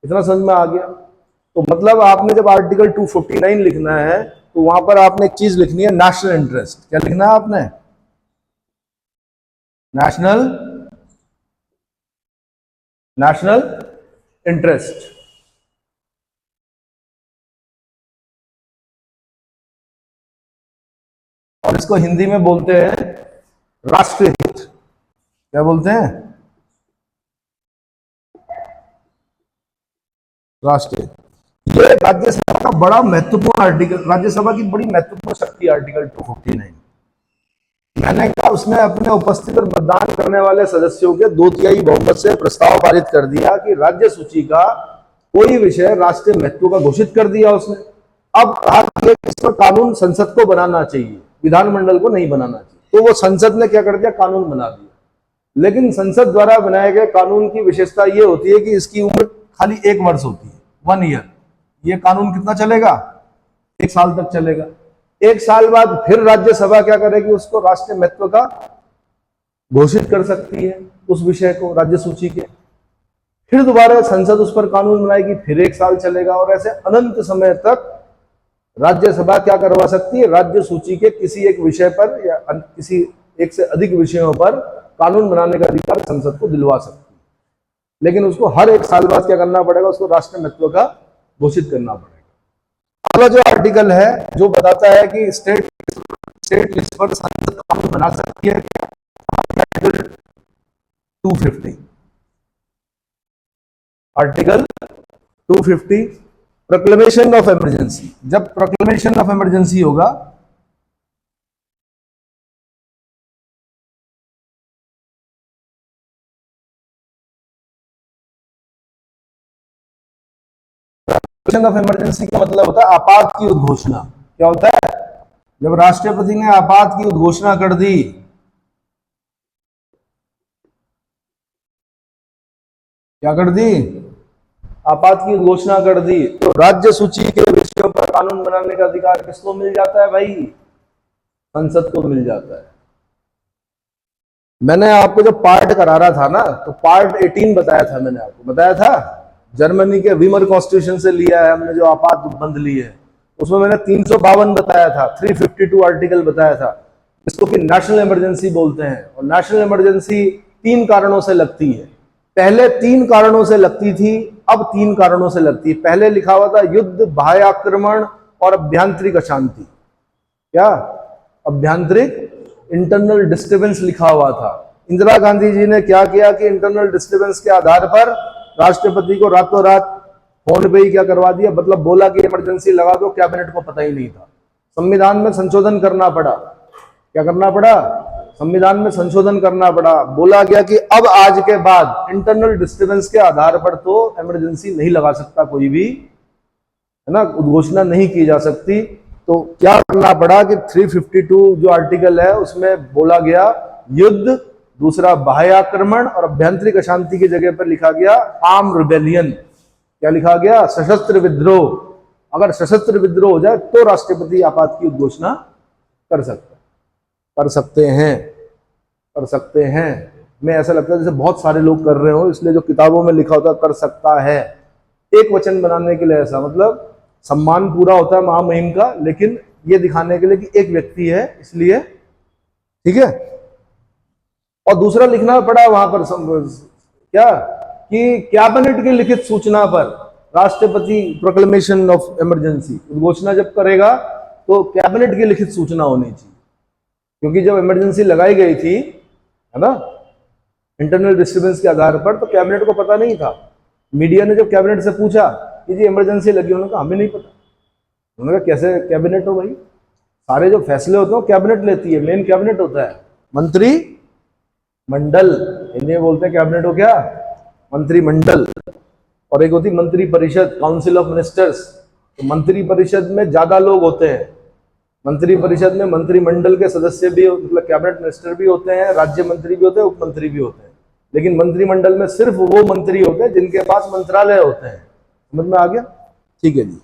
इतना समझ में आ गया? तो मतलब आपने जब आर्टिकल 249 लिखना है तो वहां पर आपने एक चीज लिखनी है, नेशनल इंटरेस्ट। क्या लिखना है आपने? National interest. और इसको हिंदी में बोलते हैं राष्ट्रीय हित। क्या बोलते हैं? राष्ट्रीय। ये राज्यसभा का बड़ा महत्वपूर्ण आर्टिकल, राज्यसभा की बड़ी महत्वपूर्ण शक्ति आर्टिकल 249। मैंने कहा उसने अपने उपस्थित और मतदान करने वाले सदस्यों के 2/3 बहुमत से प्रस्ताव पारित कर दिया कि राज्य सूची का कोई विषय राष्ट्रीय महत्व का घोषित कर दिया उसने। अब कहा कि इस पर कानून संसद को बनाना चाहिए, विधानमंडल को नहीं बनाना चाहिए। तो वो संसद ने क्या कर दिया? कानून बना दिया। लेकिन संसद द्वारा बनाए गए कानून की विशेषता ये होती है कि इसकी उम्र खाली 1 वर्ष होती है, 1 ईयर। ये कानून कितना चलेगा? 1 साल तक चलेगा। 1 साल बाद फिर राज्यसभा क्या करेगी? उसको राष्ट्रीय महत्व का घोषित कर सकती है, उस विषय को, राज्य सूची के। फिर दोबारा संसद उस पर कानून बनाएगी, फिर 1 साल चलेगा। और ऐसे अनंत समय तक राज्यसभा क्या करवा सकती है? राज्य सूची के किसी एक विषय पर या किसी एक से अधिक विषयों पर कानून बनाने का अधिकार संसद को दिलवा सकती है। लेकिन उसको हर 1 साल बाद क्या करना पड़ेगा? उसको राष्ट्रीय महत्व का घोषित करना पड़ेगा। अगला जो आर्टिकल है जो बताता है कि स्टेट लिस्ट पर संसद कानून बना सकती है, article 250। Article 250 proclamation of emergency. जब प्रोक्लेमेशन ऑफ इमरजेंसी होगा ऑफ इमरजेंसी का मतलब होता है आपात की उद्घोषणा। क्या होता है? जब राष्ट्रपति ने आपात की उद्घोषणा कर दी, क्या कर दी? आपात की उद्घोषणा कर दी, तो राज्य सूची के विषयों पर कानून बनाने का अधिकार किसको मिल जाता है भाई? संसद को मिल जाता है। मैंने आपको जब पार्ट करा रहा था ना, तो पार्ट 18 बताया था, मैंने आपको बताया था जर्मनी के वीमर कॉन्स्टिट्यूशन से लिया है हमने, जो आपात बंद ली है। उसमें मैंने 352 बताया था, 352 आर्टिकल बताया था, इसको कि नेशनल इमरजेंसी बोलते हैं। और नेशनल इमरजेंसी 3 कारणों से लगती है। पहले 3 कारणों से लगती थी, अब 3 कारणों से लगती है। पहले लिखा हुआ था युद्ध, बाह्य आक्रमण और अभ्यंतरिक अशांति। क्या? अभ्यंतरिक, इंटरनल डिस्टर्बेंस लिखा हुआ था। इंदिरा गांधी जी ने क्या किया कि इंटरनल डिस्टर्बेंस के आधार पर राष्ट्रपति को रातों रात फोन पे ही क्या करवा दिया, मतलब बोला कि इमरजेंसी लगा दो। कैबिनेट को पता ही नहीं था। संविधान में संशोधन करना पड़ा। क्या करना पड़ा? संविधान में संशोधन करना पड़ा। बोला गया कि अब आज के बाद इंटरनल डिस्टर्बेंस के आधार पर तो इमरजेंसी नहीं लगा सकता कोई भी है ना, उद्घोषणा नहीं की जा सकती। तो क्या करना पड़ा कि 352 जो आर्टिकल है उसमें बोला गया युद्ध, दूसरा बाह्य आक्रमण, और आभ्यंतरिक अशांति की जगह पर लिखा गया आर्म रिबेलियन। क्या लिखा गया? सशस्त्र विद्रोह। अगर सशस्त्र विद्रोह हो जाए तो राष्ट्रपति आपात की उद्घोषणा कर सकते हैं। मैं ऐसा लगता है जैसे बहुत सारे लोग कर रहे हो, इसलिए जो किताबों में लिखा होता है कर सकता है, एक वचन बनाने के लिए, ऐसा मतलब सम्मान पूरा होता है महामहिम का, लेकिन ये दिखाने के लिए कि एक व्यक्ति है, इसलिए ठीक है। और दूसरा लिखना पड़ा वहां पर क्या कि कैबिनेट की लिखित सूचना पर राष्ट्रपति प्रोक्लेमेशन ऑफ इमरजेंसी, घोषणा जब करेगा तो कैबिनेट की लिखित सूचना होनी चाहिए, क्योंकि जब इमरजेंसी लगाई गई थी, है ना, इंटरनल डिस्टर्बेंस के आधार पर, तो कैबिनेट को पता नहीं था। मीडिया ने जब कैबिनेट से पूछा कि जी इमरजेंसी लगी, उन्होंने कहा हमें नहीं पता। उन्होंने कहा कैसे कैबिनेट हो भाई, सारे जो फैसले होते हैं कैबिनेट लेती है, मेन कैबिनेट होता है, मंत्री मंडल, हिंदी में बोलते हैं कैबिनेट हो क्या, मंत्रिमंडल, और एक होती मंत्री परिषद, काउंसिल ऑफ मिनिस्टर्स। तो मंत्री परिषद में ज्यादा लोग होते हैं, मंत्री परिषद में मंत्रिमंडल के सदस्य भी, मतलब कैबिनेट मिनिस्टर भी होते हैं, राज्य मंत्री भी होते हैं, उप मंत्री भी होते हैं, लेकिन मंत्रिमंडल में सिर्फ वो मंत्री होते हैं जिनके पास मंत्रालय होते हैं। समझ में आ गया? ठीक है जी।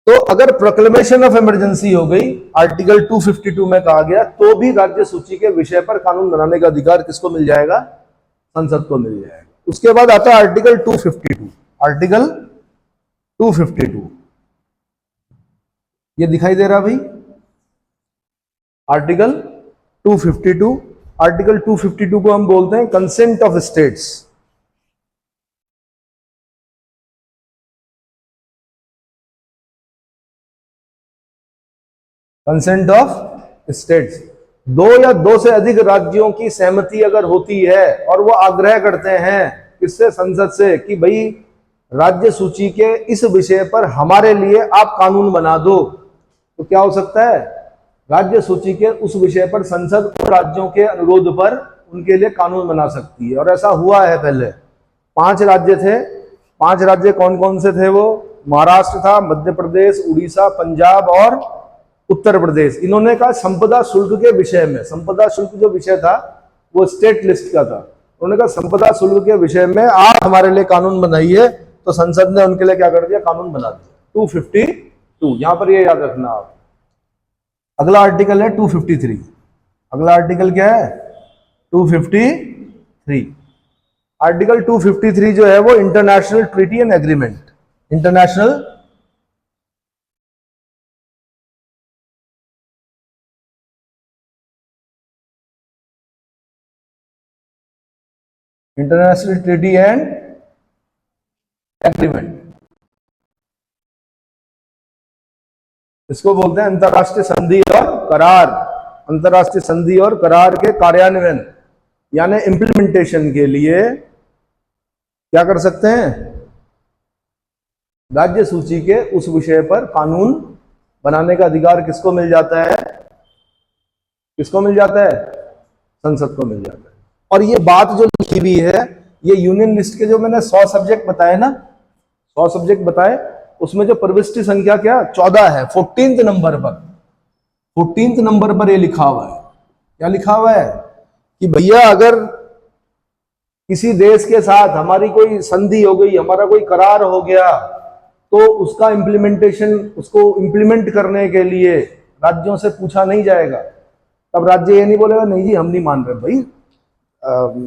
तो अगर प्रोक्लेमेशन ऑफ इमरजेंसी हो गई, आर्टिकल 252 में कहा गया, तो भी राज्य सूची के विषय पर कानून बनाने का अधिकार किसको मिल जाएगा? संसद को मिल जाएगा। उसके बाद आता है आर्टिकल 252। आर्टिकल 252 ये दिखाई दे रहा भाई, आर्टिकल 252। आर्टिकल 252 को हम बोलते हैं consent of states. Consent of states, दो या दो से अधिक राज्यों की सहमति अगर होती है और वो आग्रह करते हैं किससे? संसद से, कि भाई राज्य सूची के इस विषय पर हमारे लिए आप कानून बना दो, तो क्या हो सकता है? राज्य सूची के उस विषय पर संसद उन राज्यों के अनुरोध पर उनके लिए कानून बना सकती है। और ऐसा हुआ है पहले। 5 राज्य थे। 5 राज्य कौन कौन से थे? वो महाराष्ट्र था, मध्य प्रदेश, उड़ीसा, पंजाब और उत्तर प्रदेश। इन्होंने कहा संपदा शुल्क के विषय में, संपदा शुल्क जो विषय था वो स्टेट लिस्ट का था, उन्होंने कहा संपदा शुल्क के विषय में आप हमारे लिए कानून बनाइए, तो संसद ने उनके लिए क्या कर दिया? कानून बना दिया। 252, यहां पर ये याद रखना आप। अगला आर्टिकल है 253। अगला आर्टिकल क्या है? 253। आर्टिकल 253 जो है वो international treaty and agreement, international treaty and agreement, इसको बोलते हैं अंतरराष्ट्रीय संधि और करार। अंतरराष्ट्रीय संधि और करार के कार्यान्वयन यानी इंप्लीमेंटेशन के लिए क्या कर सकते हैं? राज्य सूची के उस विषय पर कानून बनाने का अधिकार किसको मिल जाता है? किसको मिल जाता है? संसद को मिल जाता है। और ये बात जो लिखी हुई है, ये यूनियन लिस्ट के जो मैंने 100 सब्जेक्ट बताए ना, 100 सब्जेक्ट बताए, उसमें जो प्रविष्टि संख्या क्या 14 है, 14th नंबर पर, 14th नंबर पर ये लिखा हुआ है। क्या लिखा हुआ है? कि भैया अगर किसी देश के साथ हमारी कोई संधि हो गई, हमारा कोई करार हो गया, तो उसका इंप्लीमेंटेशन, उसको इंप्लीमेंट करने के लिए राज्यों से पूछा नहीं जाएगा। तब राज्य ये नहीं बोलेगा नहीं जी हम नहीं मान रहे। भाई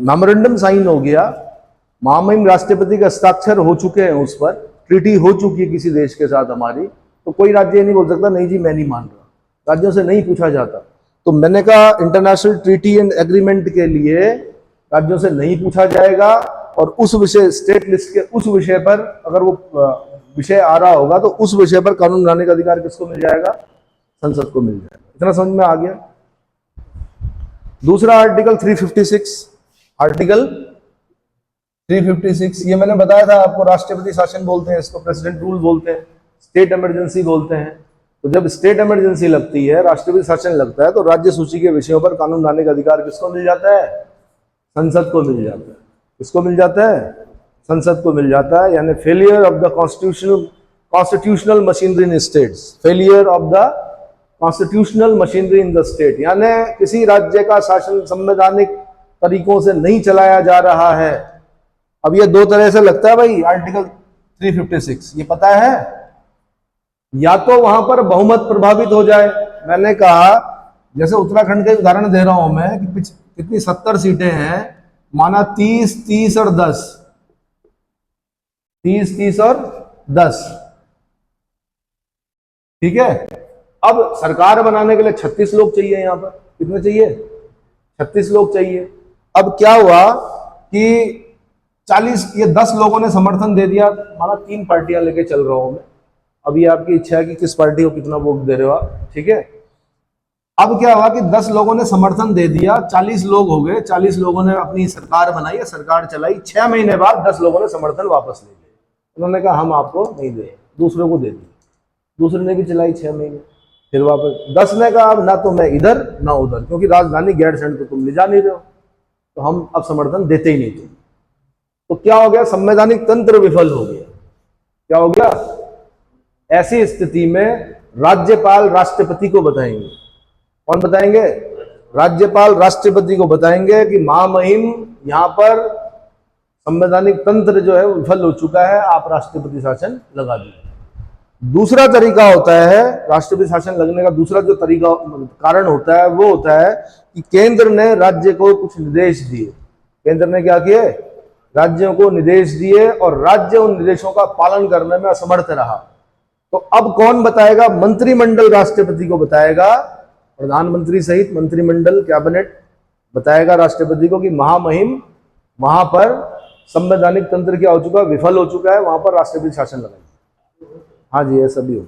मेमोरेंडम साइन हो गया, महामहिम राष्ट्रपति का हस्ताक्षर हो चुके हैं, उस पर ट्रीटी हो चुकी है किसी देश के साथ हमारी, तो कोई राज्य नहीं बोल सकता नहीं जी मैं नहीं मान रहा। राज्यों से नहीं पूछा जाता। तो मैंने कहा इंटरनेशनल ट्रीटी एंड एग्रीमेंट के लिए राज्यों से नहीं पूछा जाएगा, और उस विषय, स्टेट लिस्ट के उस विषय पर अगर वो विषय आ रहा होगा तो उस विषय पर कानून बनाने का अधिकार किसको मिल जाएगा? संसद को मिल जाएगा। इतना समझ में आ गया? दूसरा आर्टिकल 356, आर्टिकल 356 ये मैंने बताया था आपको, राष्ट्रपति शासन बोलते हैं इसको, प्रेसिडेंट रूल बोलते हैं, स्टेट इमरजेंसी बोलते हैं। तो जब स्टेट इमरजेंसी लगती है, राष्ट्रपति शासन लगता है, तो राज्य सूची के विषयों पर कानून लाने का अधिकार किसको मिल जाता है? संसद को मिल जाता है। किसको मिल जाता है? संसद को मिल जाता है, यानी failure of the constitutional machinery in states, failure of the constitutional machinery in the state, यानी किसी राज्य का शासन संवैधानिक तरीकों से नहीं चलाया जा रहा है। अब ये दो तरह से लगता है भाई, आर्टिकल 356 ये पता है, या तो वहां पर बहुमत प्रभावित हो जाए, मैंने कहा जैसे उत्तराखंड का उदाहरण दे रहा हूं मैं कि कितनी 70 सीटें हैं, माना 30 30 और 10, 30 30 और 10, ठीक है। अब सरकार बनाने के लिए 36 लोग चाहिए, यहां पर कितने चाहिए, 36 लोग चाहिए। अब क्या हुआ कि 10 लोगों ने समर्थन दे दिया, माना 3 पार्टियां लेके चल रहा हूं मैं, अब ये आपकी इच्छा है कि किस पार्टी को कितना वोट दे रहे हो आप, ठीक है। अब क्या हुआ कि 10 लोगों ने समर्थन दे दिया, 40 लोग हो गए, 40 लोगों ने अपनी सरकार बनाई, सरकार चलाई, 6 महीने बाद 10 लोगों ने समर्थन वापस ले लिया, उन्होंने कहा हम आपको नहीं दे, दूसरे को दे दी, दूसरे ने भी चलाई 6 महीने, फिर वापस 10 ने कहा अब ना तो मैं इधर ना उधर, क्योंकि राजधानी गैरसैंण तो तुम ले जा नहीं रहे हो, तो हम अब समर्थन देते ही नहीं तुम। तो क्या हो गया, संवैधानिक तंत्र विफल हो गया। क्या हो गया, ऐसी स्थिति में राज्यपाल राष्ट्रपति को बताएंगे, कौन बताएंगे, राज्यपाल राष्ट्रपति को बताएंगे कि महामहिम यहां पर संवैधानिक तंत्र जो है विफल हो चुका है, आप राष्ट्रपति शासन लगा दीजिए। दूसरा तरीका होता है राष्ट्रपति शासन लगने का, दूसरा जो तरीका कारण होता है वो होता है कि केंद्र ने राज्य को कुछ निर्देश दिए, केंद्र ने क्या किए, राज्यों को निर्देश दिए और राज्य उन निर्देशों का पालन करने में असमर्थ रहा। तो अब कौन बताएगा, मंत्रिमंडल राष्ट्रपति को बताएगा, प्रधानमंत्री सहित मंत्रिमंडल कैबिनेट बताएगा राष्ट्रपति को कि महामहिम वहां पर संवैधानिक तंत्र क्या हो चुका है, विफल हो चुका है, वहां पर राष्ट्रपति शासन लगाएंगे। हाँ जी, ऐसा भी हो,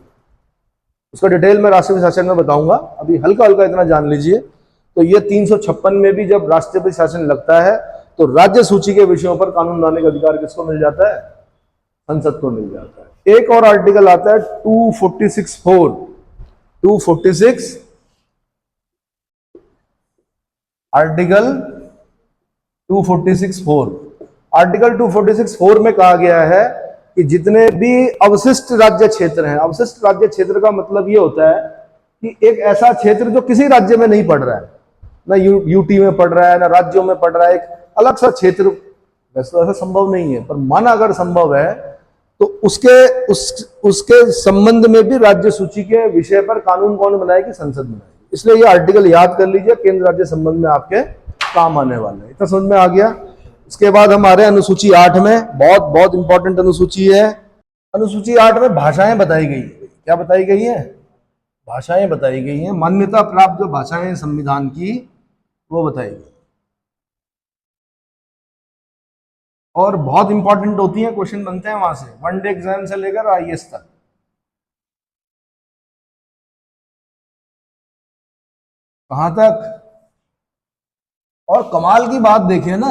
उसका डिटेल में राष्ट्रपति शासन में बताऊंगा, अभी हल्का हल्का इतना जान लीजिए। तो ये 356 में भी जब राष्ट्रपति शासन लगता है तो राज्य सूची के विषयों पर कानून बनाने का अधिकार किसको मिल जाता है, संसद को मिल जाता है। एक और आर्टिकल आता है 246(4), 246 आर्टिकल 246(4), आर्टिकल 246(4) में कहा गया है कि जितने भी अवशिष्ट राज्य क्षेत्र हैं, अवशिष्ट राज्य क्षेत्र का मतलब ये होता है कि एक ऐसा क्षेत्र जो किसी राज्य में नहीं पड़ रहा है, ना यूटी में पड़ रहा है, ना राज्यों में पड़ रहा है, एक अलग सा क्षेत्र, वैसे तो ऐसा संभव नहीं है, पर माना अगर संभव है तो उसके संबंध में भी राज्य सूची के विषय पर कानून कौन बनाएगी, संसद बनाएगी। इसलिए ये आर्टिकल याद कर लीजिए, केंद्र राज्य संबंध में आपके काम आने वाले हैं। इतना समझ में आ गया। इसके बाद हम आ रहे हैं अनुसूची 8 में, बहुत बहुत इंपॉर्टेंट अनुसूची है। अनुसूची 8 में भाषाएं बताई गई है। क्या बताई गई है, भाषाएं बताई गई हैं, मान्यता प्राप्त जो भाषाएं संविधान की वो बताई गई, और बहुत इंपॉर्टेंट होती है, क्वेश्चन बनते हैं वहां से, वनडे एग्जाम से लेकर आईएएस तक। कहां तक, और कमाल की बात देखिए ना,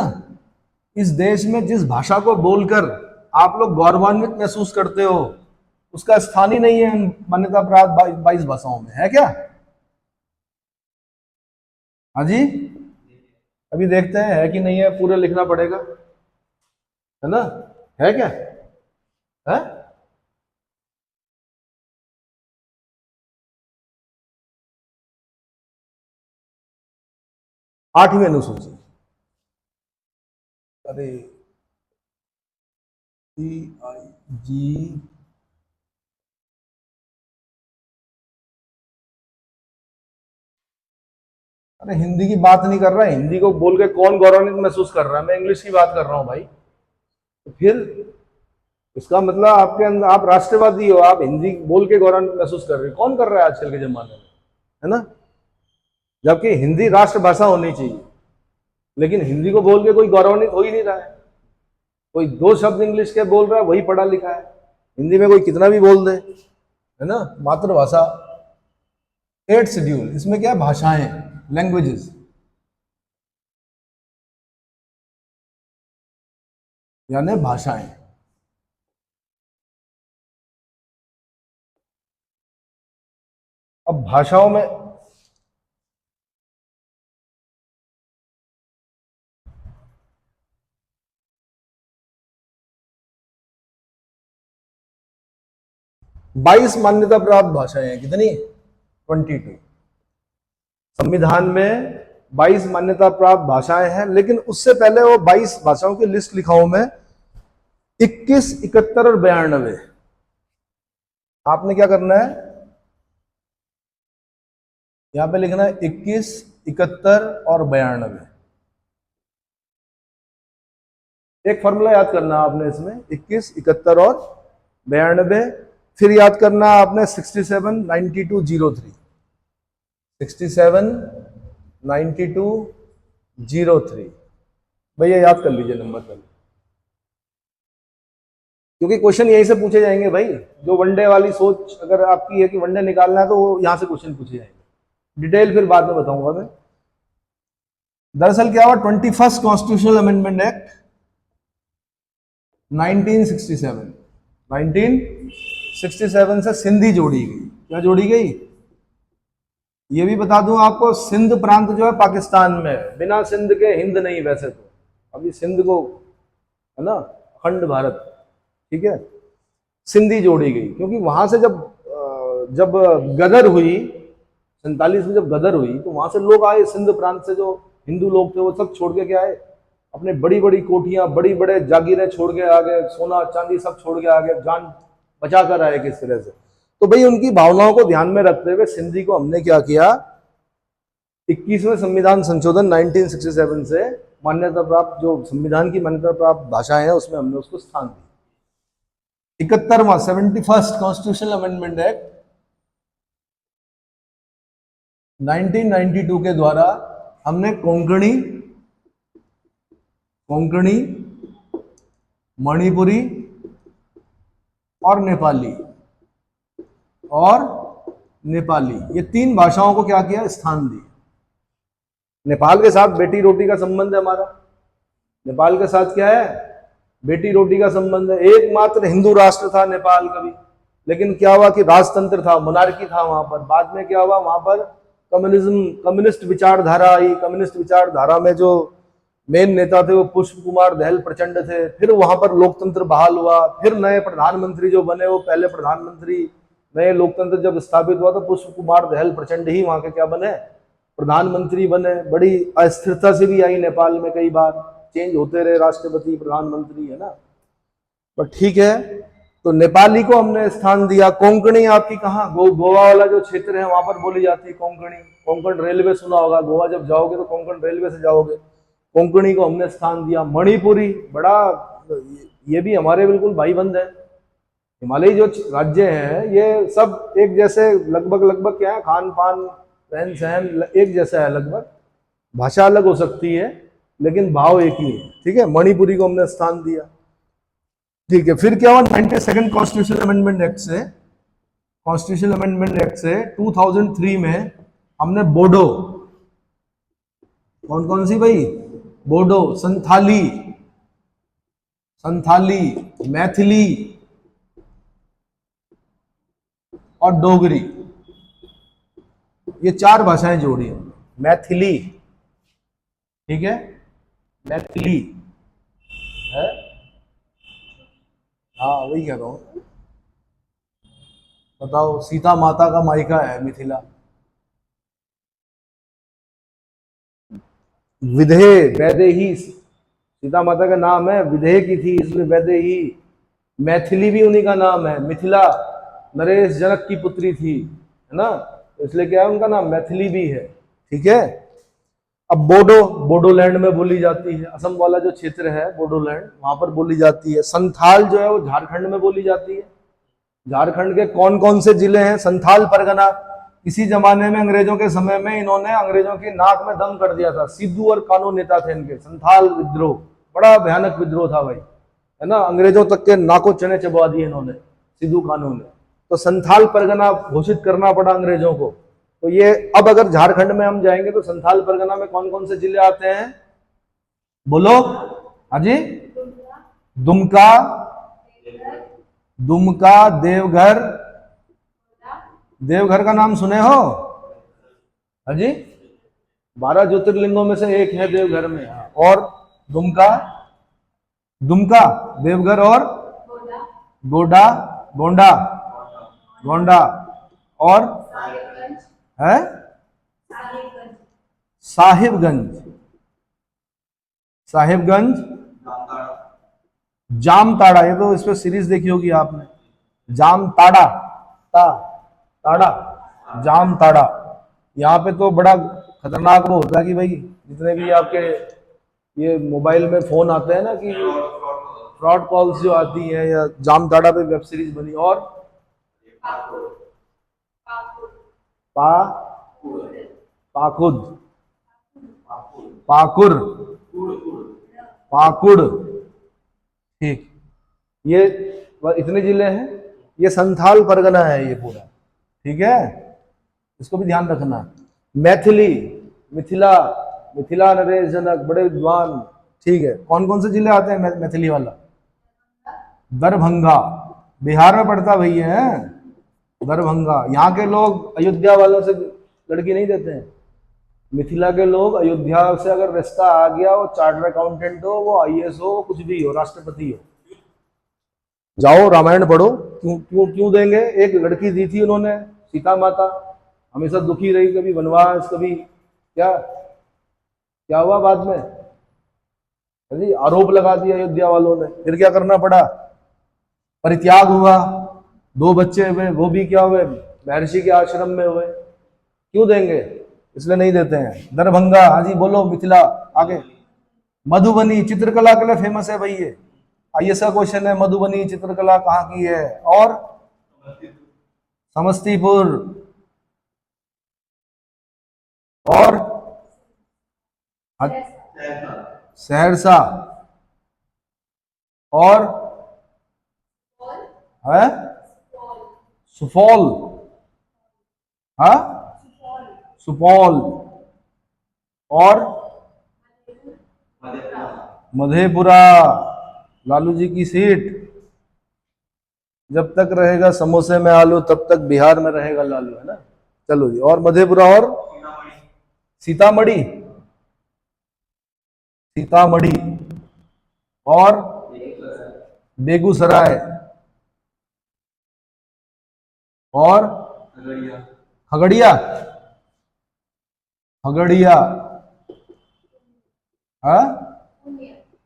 इस देश में जिस भाषा को बोलकर आप लोग गौरवान्वित महसूस करते हो उसका स्थान ही नहीं है मान्यता प्राप्त 22 भाषाओं में, है क्या? हाँ जी, अभी देखते हैं है कि नहीं है, पूरे लिखना पड़ेगा, है ना, है क्या है? 8वीं अनुसूची, अरे CIG, अरे हिंदी की बात नहीं कर रहा है, हिंदी को बोल के कौन गौरवान्वित महसूस कर रहा है, मैं इंग्लिश की बात कर रहा हूं भाई। तो फिर इसका मतलब आपके अंदर, आप राष्ट्रवादी हो, आप हिंदी बोल के गौरवान्वित महसूस कर रहे हो, कौन कर रहा है आजकल के जमाने में, है ना? जबकि हिंदी राष्ट्रभाषा होनी चाहिए, लेकिन हिंदी को बोल के कोई गौरवान्वित हो ही नहीं रहा है। कोई 2 शब्द इंग्लिश के बोल रहा है, वही पढ़ा लिखा है, हिंदी में कोई कितना भी बोल दे, है ना। मातृभाषा 8th शेड्यूल, इसमें क्या है, भाषाएं, लैंग्वेजेस, यानी भाषाएं। अब भाषाओं में 22 मान्यता प्राप्त भाषाएं हैं, कितनी? 22। संविधान में 22 मान्यता प्राप्त भाषाएं हैं, लेकिन उससे पहले वो 22 भाषाओं की लिस्ट लिखा हूं मैं, 21, 71 और 92। आपने क्या करना है, यहां पे लिखना है 21, 71 और 92। एक फॉर्मूला याद करना आपने इसमें, 21, 71 और 92। फिर याद करना आपने 67, 92, 03। 67, 92, 03। भैया याद कर लीजिए नंबर पहले, क्योंकि क्वेश्चन यहीं से पूछे जाएंगे भाई। जो वनडे वाली सोच अगर आपकी है कि वनडे निकालना है, तो वो यहां से क्वेश्चन पूछे जाएंगे। डिटेल फिर बाद में बताऊंगा मैं। दरअसल क्या हुआ, 21st कॉन्स्टिट्यूशनल अमेंडमेंट एक्ट 1967, 1967 से सिंधी जोड़ी गई। क्या जोड़ी गई? ये भी बता दूं आपको, सिंध प्रांत जो है पाकिस्तान में है, बिना सिंध के हिंद नहीं वैसे तो। अभी सिंध को है ना अखंड भारत, ठीक है। सिंधी जोड़ी गई क्योंकि वहां से जब गदर हुई 47 में, जब गदर हुई तो वहां से लोग आए सिंध प्रांत से, जो हिंदू लोग थे वो सब छोड़ के क्या आए, अपने बड़ी बड़ी कोठियां, बड़ी बड़े जागीरें छोड़ के आ गए, सोना चांदी सब छोड़ के आ गए, जान बचा कर आए किस तरह से। तो भाई उनकी भावनाओं को ध्यान में रखते हुए सिंधी को हमने क्या किया, 21वें संविधान संशोधन 1967 से मान्यता प्राप्त, जो संविधान की मान्यता प्राप्त भाषाएं हैं उसमें हमने उसको स्थान दिया। 71वां 71st कॉन्स्टिट्यूशनल अमेंडमेंट एक्ट 1992 के द्वारा हमने कोंकणी, मणिपुरी और नेपाली ये 3 भाषाओं को क्या किया, स्थान दिया। नेपाल के साथ बेटी रोटी का संबंध है हमारा। नेपाल के साथ क्या है, बेटी रोटी का संबंध है। एकमात्र हिंदू राष्ट्र था नेपाल कभी, लेकिन क्या हुआ कि राजतंत्र था, मोनार्की था वहां पर। बाद में क्या हुआ, वहां पर कम्युनिस्ट विचारधारा आई। कम्युनिस्ट विचारधारा में जो मेन नेता थे वो पुष्प कुमार दहल प्रचंड थे। फिर वहां पर लोकतंत्र बहाल हुआ। फिर नए प्रधानमंत्री जो बने, वो पहले प्रधानमंत्री, नए लोकतंत्र जब स्थापित हुआ तो पुष्प कुमार दहल प्रचंड ही वहां के क्या बने, प्रधानमंत्री बने। बड़ी अस्थिरता से भी आई नेपाल में, कई बार चेंज होते रहे राष्ट्रपति, प्रधानमंत्री, है ना। पर ठीक है, तो नेपाली को हमने स्थान दिया। कोंकणी आपकी कहाँ, गोवा वाला जो क्षेत्र है वहां पर बोली जाती है कोंकणी। कोंकण रेलवे सुना होगा, गोवा जब जाओगे तो कोंकण रेलवे से जाओगे। कोंकणी को हमने स्थान दिया। मणिपुरी, बड़ा, ये भी हमारे बिल्कुल भाईबंद है। हिमालयी जो राज्य हैं ये सब एक जैसे, लगभग क्या है, खान पान, रहन सहन एक जैसा है लगभग। भाषा अलग हो सकती है लेकिन भाव एक ही है, ठीक है। मणिपुरी को हमने स्थान दिया, ठीक है। फिर क्या हुआ, 92nd कॉन्स्टिट्यूशनल अमेंडमेंट एक्ट से 2003 में हमने बोडो, कौन सी भाई, बोडो, संथाली, मैथिली और डोगरी, ये 4 भाषाएं जोड़ी हैं। मैथिली, ठीक है, मैथिली है, हाँ वही कह रहा हूं। बताओ, सीता माता का मायका है मिथिला। विधे, वैदेही, सीता माता का नाम है, विधे की थी इसलिए वैदेही। मैथिली भी उन्हीं का नाम है। मिथिला नरेश जनक की पुत्री थी, है ना, इसलिए क्या है उनका नाम मैथिली भी है, ठीक है। अब बोडोलैंड में बोली जाती है। असम वाला जो क्षेत्र है बोडोलैंड, वहां पर बोली जाती है। संथाल जो है वो झारखंड में बोली जाती है। झारखंड के कौन कौन से जिले हैं, संथाल परगना। किसी जमाने में अंग्रेजों के समय में इन्होंने अंग्रेजों की नाक में दम कर दिया था। सिद्धू और कानू नेता थे इनके। संथाल विद्रोह, बड़ा भयानक विद्रोह था भाई, है ना। अंग्रेजों तक के नाकों चने चबा दिए इन्होंने, सिद्धू कानू ने। तो संथाल परगना घोषित करना पड़ा अंग्रेजों को। तो ये अब अगर झारखंड में हम जाएंगे तो संथाल परगना में कौन कौन से जिले आते हैं, बोलो। हाँ जी, दुमका, देवघर का नाम सुने हो? हाँ जी, 12 ज्योतिर्लिंगों में से एक है देवघर में। और दुमका, देवघर और गोंडा, गोंडा और है साहिबगंज, साहिबगंज, जामताड़ा। ये तो इस पे सीरीज देखी होगी आपने, जामताड़ा, ताड़ा, जामताड़ा। यहाँ पे तो बड़ा खतरनाक वो होता है कि भाई जितने भी आपके ये मोबाइल में फोन आते हैं ना कि फ्रॉड कॉल्स जो आती हैं, या जामताड़ा पे वेब सीरीज बनी। और पा पाकुद, पाकुर, पाकुड़, ठीक। ये इतने जिले हैं, ये संथाल परगना है ये पूरा, ठीक है, इसको भी ध्यान रखना। मैथिली, मिथिला, मिथिला नरेश जनक, बड़े विद्वान, ठीक है। कौन कौन से जिले आते हैं मैथिली वाला? दरभंगा, बिहार में पड़ता भैया है दरभंगा। यहाँ के लोग अयोध्या वालों से लड़की नहीं देते हैं। मिथिला के लोग अयोध्या से अगर रिश्ता आ गया, वो चार्टर्ड अकाउंटेंट हो, वो आईएएस हो, कुछ भी हो, राष्ट्रपति हो, जाओ रामायण पढ़ो। क्यों क्यों क्यों देंगे? एक लड़की दी थी उन्होंने, सीता माता, हमेशा दुखी रही, कभी वनवास, कभी क्या क्या हुआ बाद में? जी आरोप लगा दिया अयोध्या वालों ने, फिर क्या करना पड़ा? परित्याग हुआ, 2 बच्चे हुए, वो भी क्या हुए? महर्षि के आश्रम में हुए। क्यों देंगे? इसलिए नहीं देते हैं। दरभंगा, हाँ जी बोलो। मिथिला, आगे। मधुबनी चित्रकला के लिए फेमस है भाई ये, आईएएस का क्वेश्चन है, मधुबनी चित्रकला कहाँ की है? और समस्तीपुर, और सहरसा, और है सुपौल, हाँ सुपौल, और मधेपुरा, लालू जी की सीट। जब तक रहेगा समोसे में आलू, तब तक बिहार में रहेगा लालू, है ना। चलो जी, और मधेपुरा, और सीतामढ़ी, सीतामढ़ी, और बेगूसराय, और खगड़िया, खगड़िया, हाँ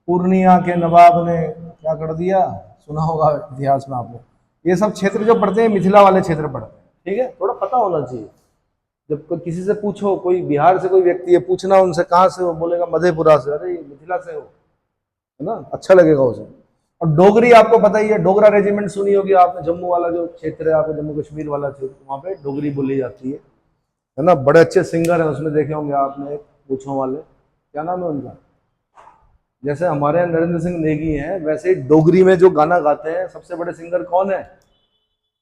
पूर्णिया के नवाब ने क्या कर दिया, सुना होगा इतिहास में आपने। ये सब क्षेत्र जो पढ़ते हैं, मिथिला वाले क्षेत्र पढ़ते हैं, ठीक है, थोड़ा पता होना चाहिए। जब कोई किसी से पूछो, कोई बिहार से कोई व्यक्ति है, पूछना उनसे कहाँ से हो, बोलेगा मधेपुरा से, अरे मिथिला से हो, है ना, अच्छा लगेगा उसे। और डोगरी आपको पता ही है, डोगरा रेजिमेंट सुनी होगी आपने, जम्मू वाला जो क्षेत्र है आपका, जम्मू कश्मीर वाला क्षेत्र, वहाँ पे डोगरी बोली जाती है ना। बड़े अच्छे सिंगर हैं उसमें, देखे होंगे आपने, पूछो वाले, क्या नाम है उनका? जैसे हमारे यहाँ नरेंद्र सिंह नेगी हैं, वैसे ही डोगरी में जो गाना गाते हैं सबसे बड़े सिंगर कौन है?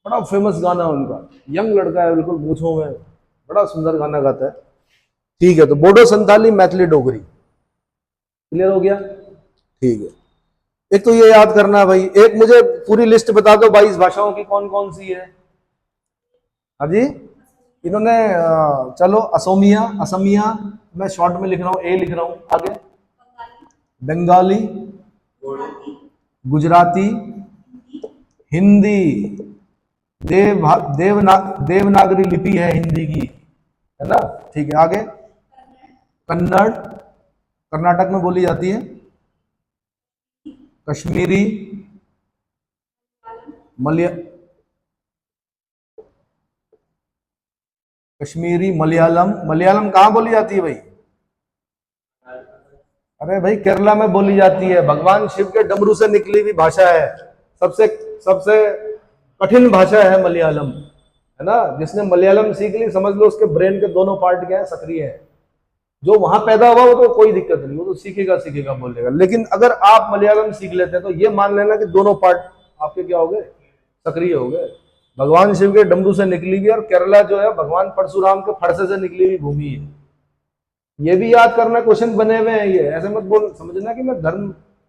बड़ा फेमस गाना है उनका, यंग लड़का है बिल्कुल, मूंछों में, बड़ा सुंदर गाना गाता है। ठीक है, तो बोडो, संथाली, मैथिली, डोगरी, क्लियर हो गया? ठीक है, एक तो ये याद करना भाई। एक मुझे पूरी लिस्ट बता दो 22 भाषाओं की कौन कौन सी है। हाँ जी, इन्होंने चलो असमिया, असमिया मैं शॉर्ट में लिख रहा हूँ, ए लिख रहा हूँ, आगे बंगाली, गुजराती, हिंदी, देवनागरी लिपि है हिंदी की, है ना, ठीक है, आगे कन्नड़, कर्नाटक में बोली जाती है, कश्मीरी, कश्मीरी, मलयालम, मलयालम कहाँ बोली जाती है भाई? अरे भाई केरला में बोली जाती है, भगवान शिव के डमरू से निकली हुई भाषा है, सबसे सबसे कठिन भाषा है मलयालम, है ना। जिसने मलयालम सीख ली, समझ लो उसके ब्रेन के दोनों पार्ट क्या है, सक्रिय है। जो वहां पैदा हुआ वो तो कोई दिक्कत नहीं, वो तो सीखेगा सीखेगा बोलेगा। लेकिन अगर आप मलयालम सीख लेते हैं तो ये मान लेना कि दोनों पार्ट आपके क्या हो गए, सक्रिय हो गए। भगवान शिव के डमरू से निकली हुई, और केरला जो है भगवान परशुराम के फरसे से निकली हुई भूमि है। ये भी याद करना, क्वेश्चन बने हुए हैं ये, ऐसे मत बोल समझना कि मैं धर्म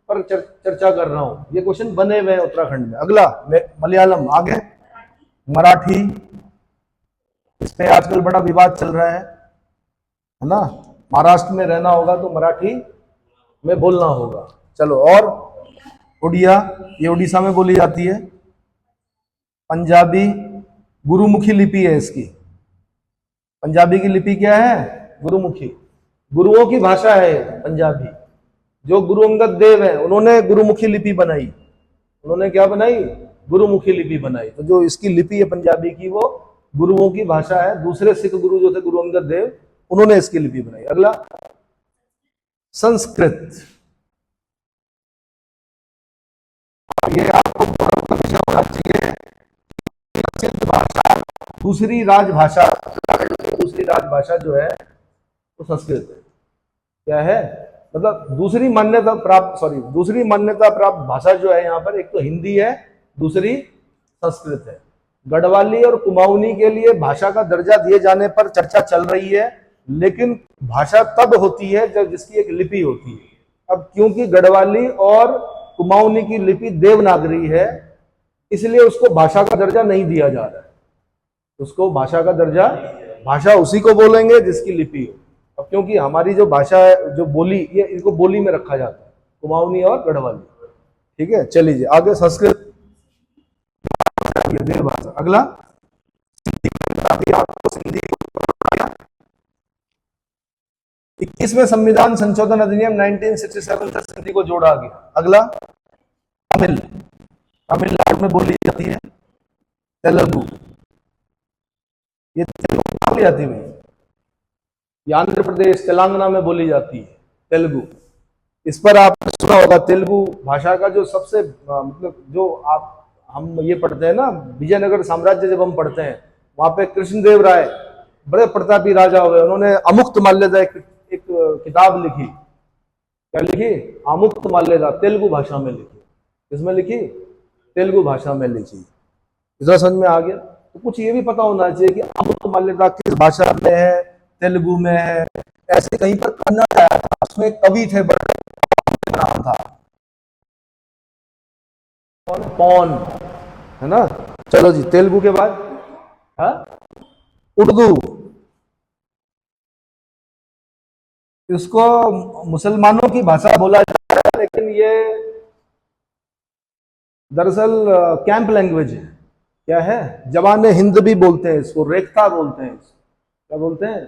पर चर्चा कर रहा हूं, ये क्वेश्चन बने हुए हैं उत्तराखंड में। अगला मलयालम, आगे मराठी, इस पे आजकल बड़ा विवाद चल रहा है ना। महाराष्ट्र में रहना होगा तो मराठी में बोलना होगा। चलो, और उड़िया, ये उड़ीसा में बोली जाती है। पंजाबी, गुरुमुखी लिपि है इसकी। पंजाबी की लिपि क्या है? गुरुमुखी। गुरुओं की भाषा है पंजाबी। जो गुरु अंगद देव है उन्होंने गुरुमुखी लिपि बनाई। उन्होंने क्या बनाई? गुरुमुखी लिपि बनाई। तो जो इसकी लिपि है पंजाबी की, वो गुरुओं की भाषा है। दूसरे सिख गुरु जो थे गुरु अंगद देव, उन्होंने इसकी लिपि बनाई। अगला, संस्कृत। ये आपको होना चाहिए। भाषा, दूसरी राजभाषा, दूसरी राजभाषा जो है वो संस्कृत है। क्या है? मतलब दूसरी मान्यता प्राप्त, दूसरी मान्यता प्राप्त भाषा जो है यहाँ पर, एक तो हिंदी है, दूसरी संस्कृत है। गढ़वाली और कुमाऊनी के लिए भाषा का दर्जा दिए जाने पर चर्चा चल रही है, लेकिन भाषा तब होती है जब जिसकी एक लिपि होती है। अब क्योंकि गढ़वाली और कुमाऊनी की लिपि देवनागरी है, इसलिए उसको भाषा का दर्जा नहीं दिया जा रहा है। उसको भाषा का दर्जा, भाषा उसी को बोलेंगे जिसकी लिपि हो। अब क्योंकि हमारी जो भाषा है, जो बोली, ये इनको बोली में रखा जाता है, कुमाऊनी और गढ़वाली। ठीक है, चलिए आगे। संस्कृत, देव भाषा। अगला, आपको सिंधी। 21वें संविधान संशोधन अधिनियम 1967 से सिंधी को जोड़ा गया। अगला, तमिल। तमिलनाडु में बोली जाती है। तेलुगु, ये तेलुगु कहाँ बोली जाती है भाई? ये आंध्र प्रदेश, तेलंगाना में बोली जाती है तेलुगु। इस पर आपने सुना होगा, तेलुगु भाषा का जो सबसे मतलब जो हम ये पढ़ते हैं ना, विजयनगर साम्राज्य जब हम पढ़ते हैं, वहां पे कृष्णदेव राय बड़े प्रतापी राजा हुए, उन्होंने अमुक्त माल्यदा एक किताब लिखी। क्या लिखी? अमुक्त माल्यदा, तेलुगु भाषा में लिखी। किसमें लिखी? तेलुगु भाषा में लिखी। इतना समझ में आ गया? तो कुछ ये भी पता होना चाहिए कि अमुक्त माल्यदा किस भाषा में है, तेलुगु में है। ऐसे कहीं पर कन्नड़ आया था, उसमें कवि थे, बड़े नाम था पौन, है ना। चलो जी, तेलुगु के बाद उर्दू। इसको मुसलमानों की भाषा बोला जाता है, लेकिन ये दरअसल कैंप लैंग्वेज है। क्या है? जवान हिंद भी बोलते हैं इसको, रेखता बोलते हैं इसको। क्या बोलते हैं?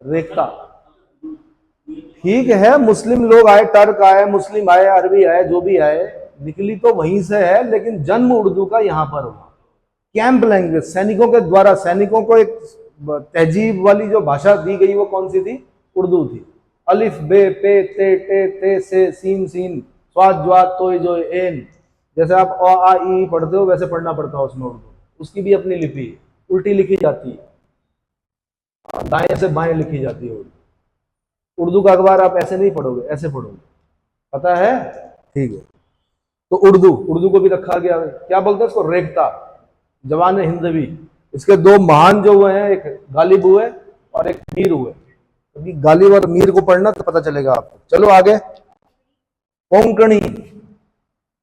रेखता। ठीक है, मुस्लिम लोग आए, टर्क आए, मुस्लिम आए, अरबी आए, जो भी आए, निकली तो वहीं से है, लेकिन जन्म उर्दू का यहां पर हुआ। कैंप लैंग्वेज, सैनिकों के द्वारा, सैनिकों को एक तहजीब वाली जो भाषा दी गई, वो कौन सी थी? उर्दू थी। अलिफ बे पे ते टे ते से सीन सीन स्वाद ज्वाद तोय जो एन, जैसे आप अ आ ई पढ़ते हो वैसे पढ़ना पड़ता है उसमें उर्दू। उसकी भी अपनी लिपि है, उल्टी लिखी जाती है, दाएं से बाएं लिखी जाती है उर्दू। उर्दू का अखबार आप ऐसे नहीं पढ़ोगे, ऐसे पढ़ोगे। पता है? ठीक है। तो उर्दू, उर्दू को भी रखा गया है, क्या बोलते हैं इसको? रेखता। जवान हिंदवी, इसके दो महान जो हुए हैं, एक गालिब हुए और एक मीर हुए। क्योंकि गालिब और मीर को पढ़ना तो पता चलेगा आपको। चलो आगे, कोंकणी।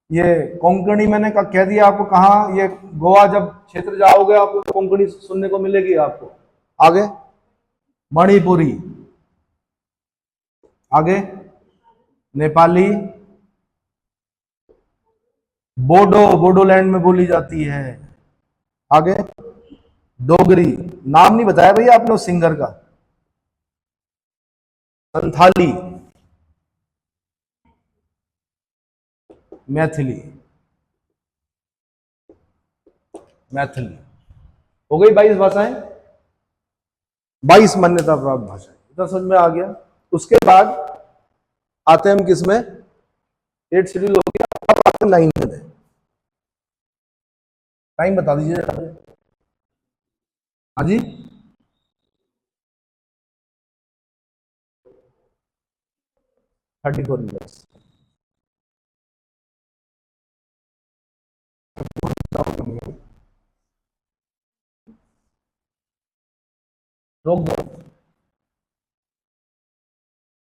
ये कोंकणी मैंने कह दिया आपको कहाँ, ये गोवा जब क्षेत्र जाओगे आपको कोंकणी सुनने को मिलेगी आपको। आगे, मणिपुरी। आगे, नेपाली। बोडो, बोडोलैंड में बोली जाती है। आगे, डोगरी। नाम नहीं बताया भैया आपने उस सिंगर का। संथाली, मैथिली। मैथिली हो गई 22 भाषाएं, 22 मान्यता प्राप्त भाषाएं। इतना समझ में आ गया? उसके बाद आते हैं हम किसमें? 8 शेड्यूल हो गया, अब आते हैं 9 में। टाइम बता दीजिए हाँ जी। 34 मिनट्स। रोक दो।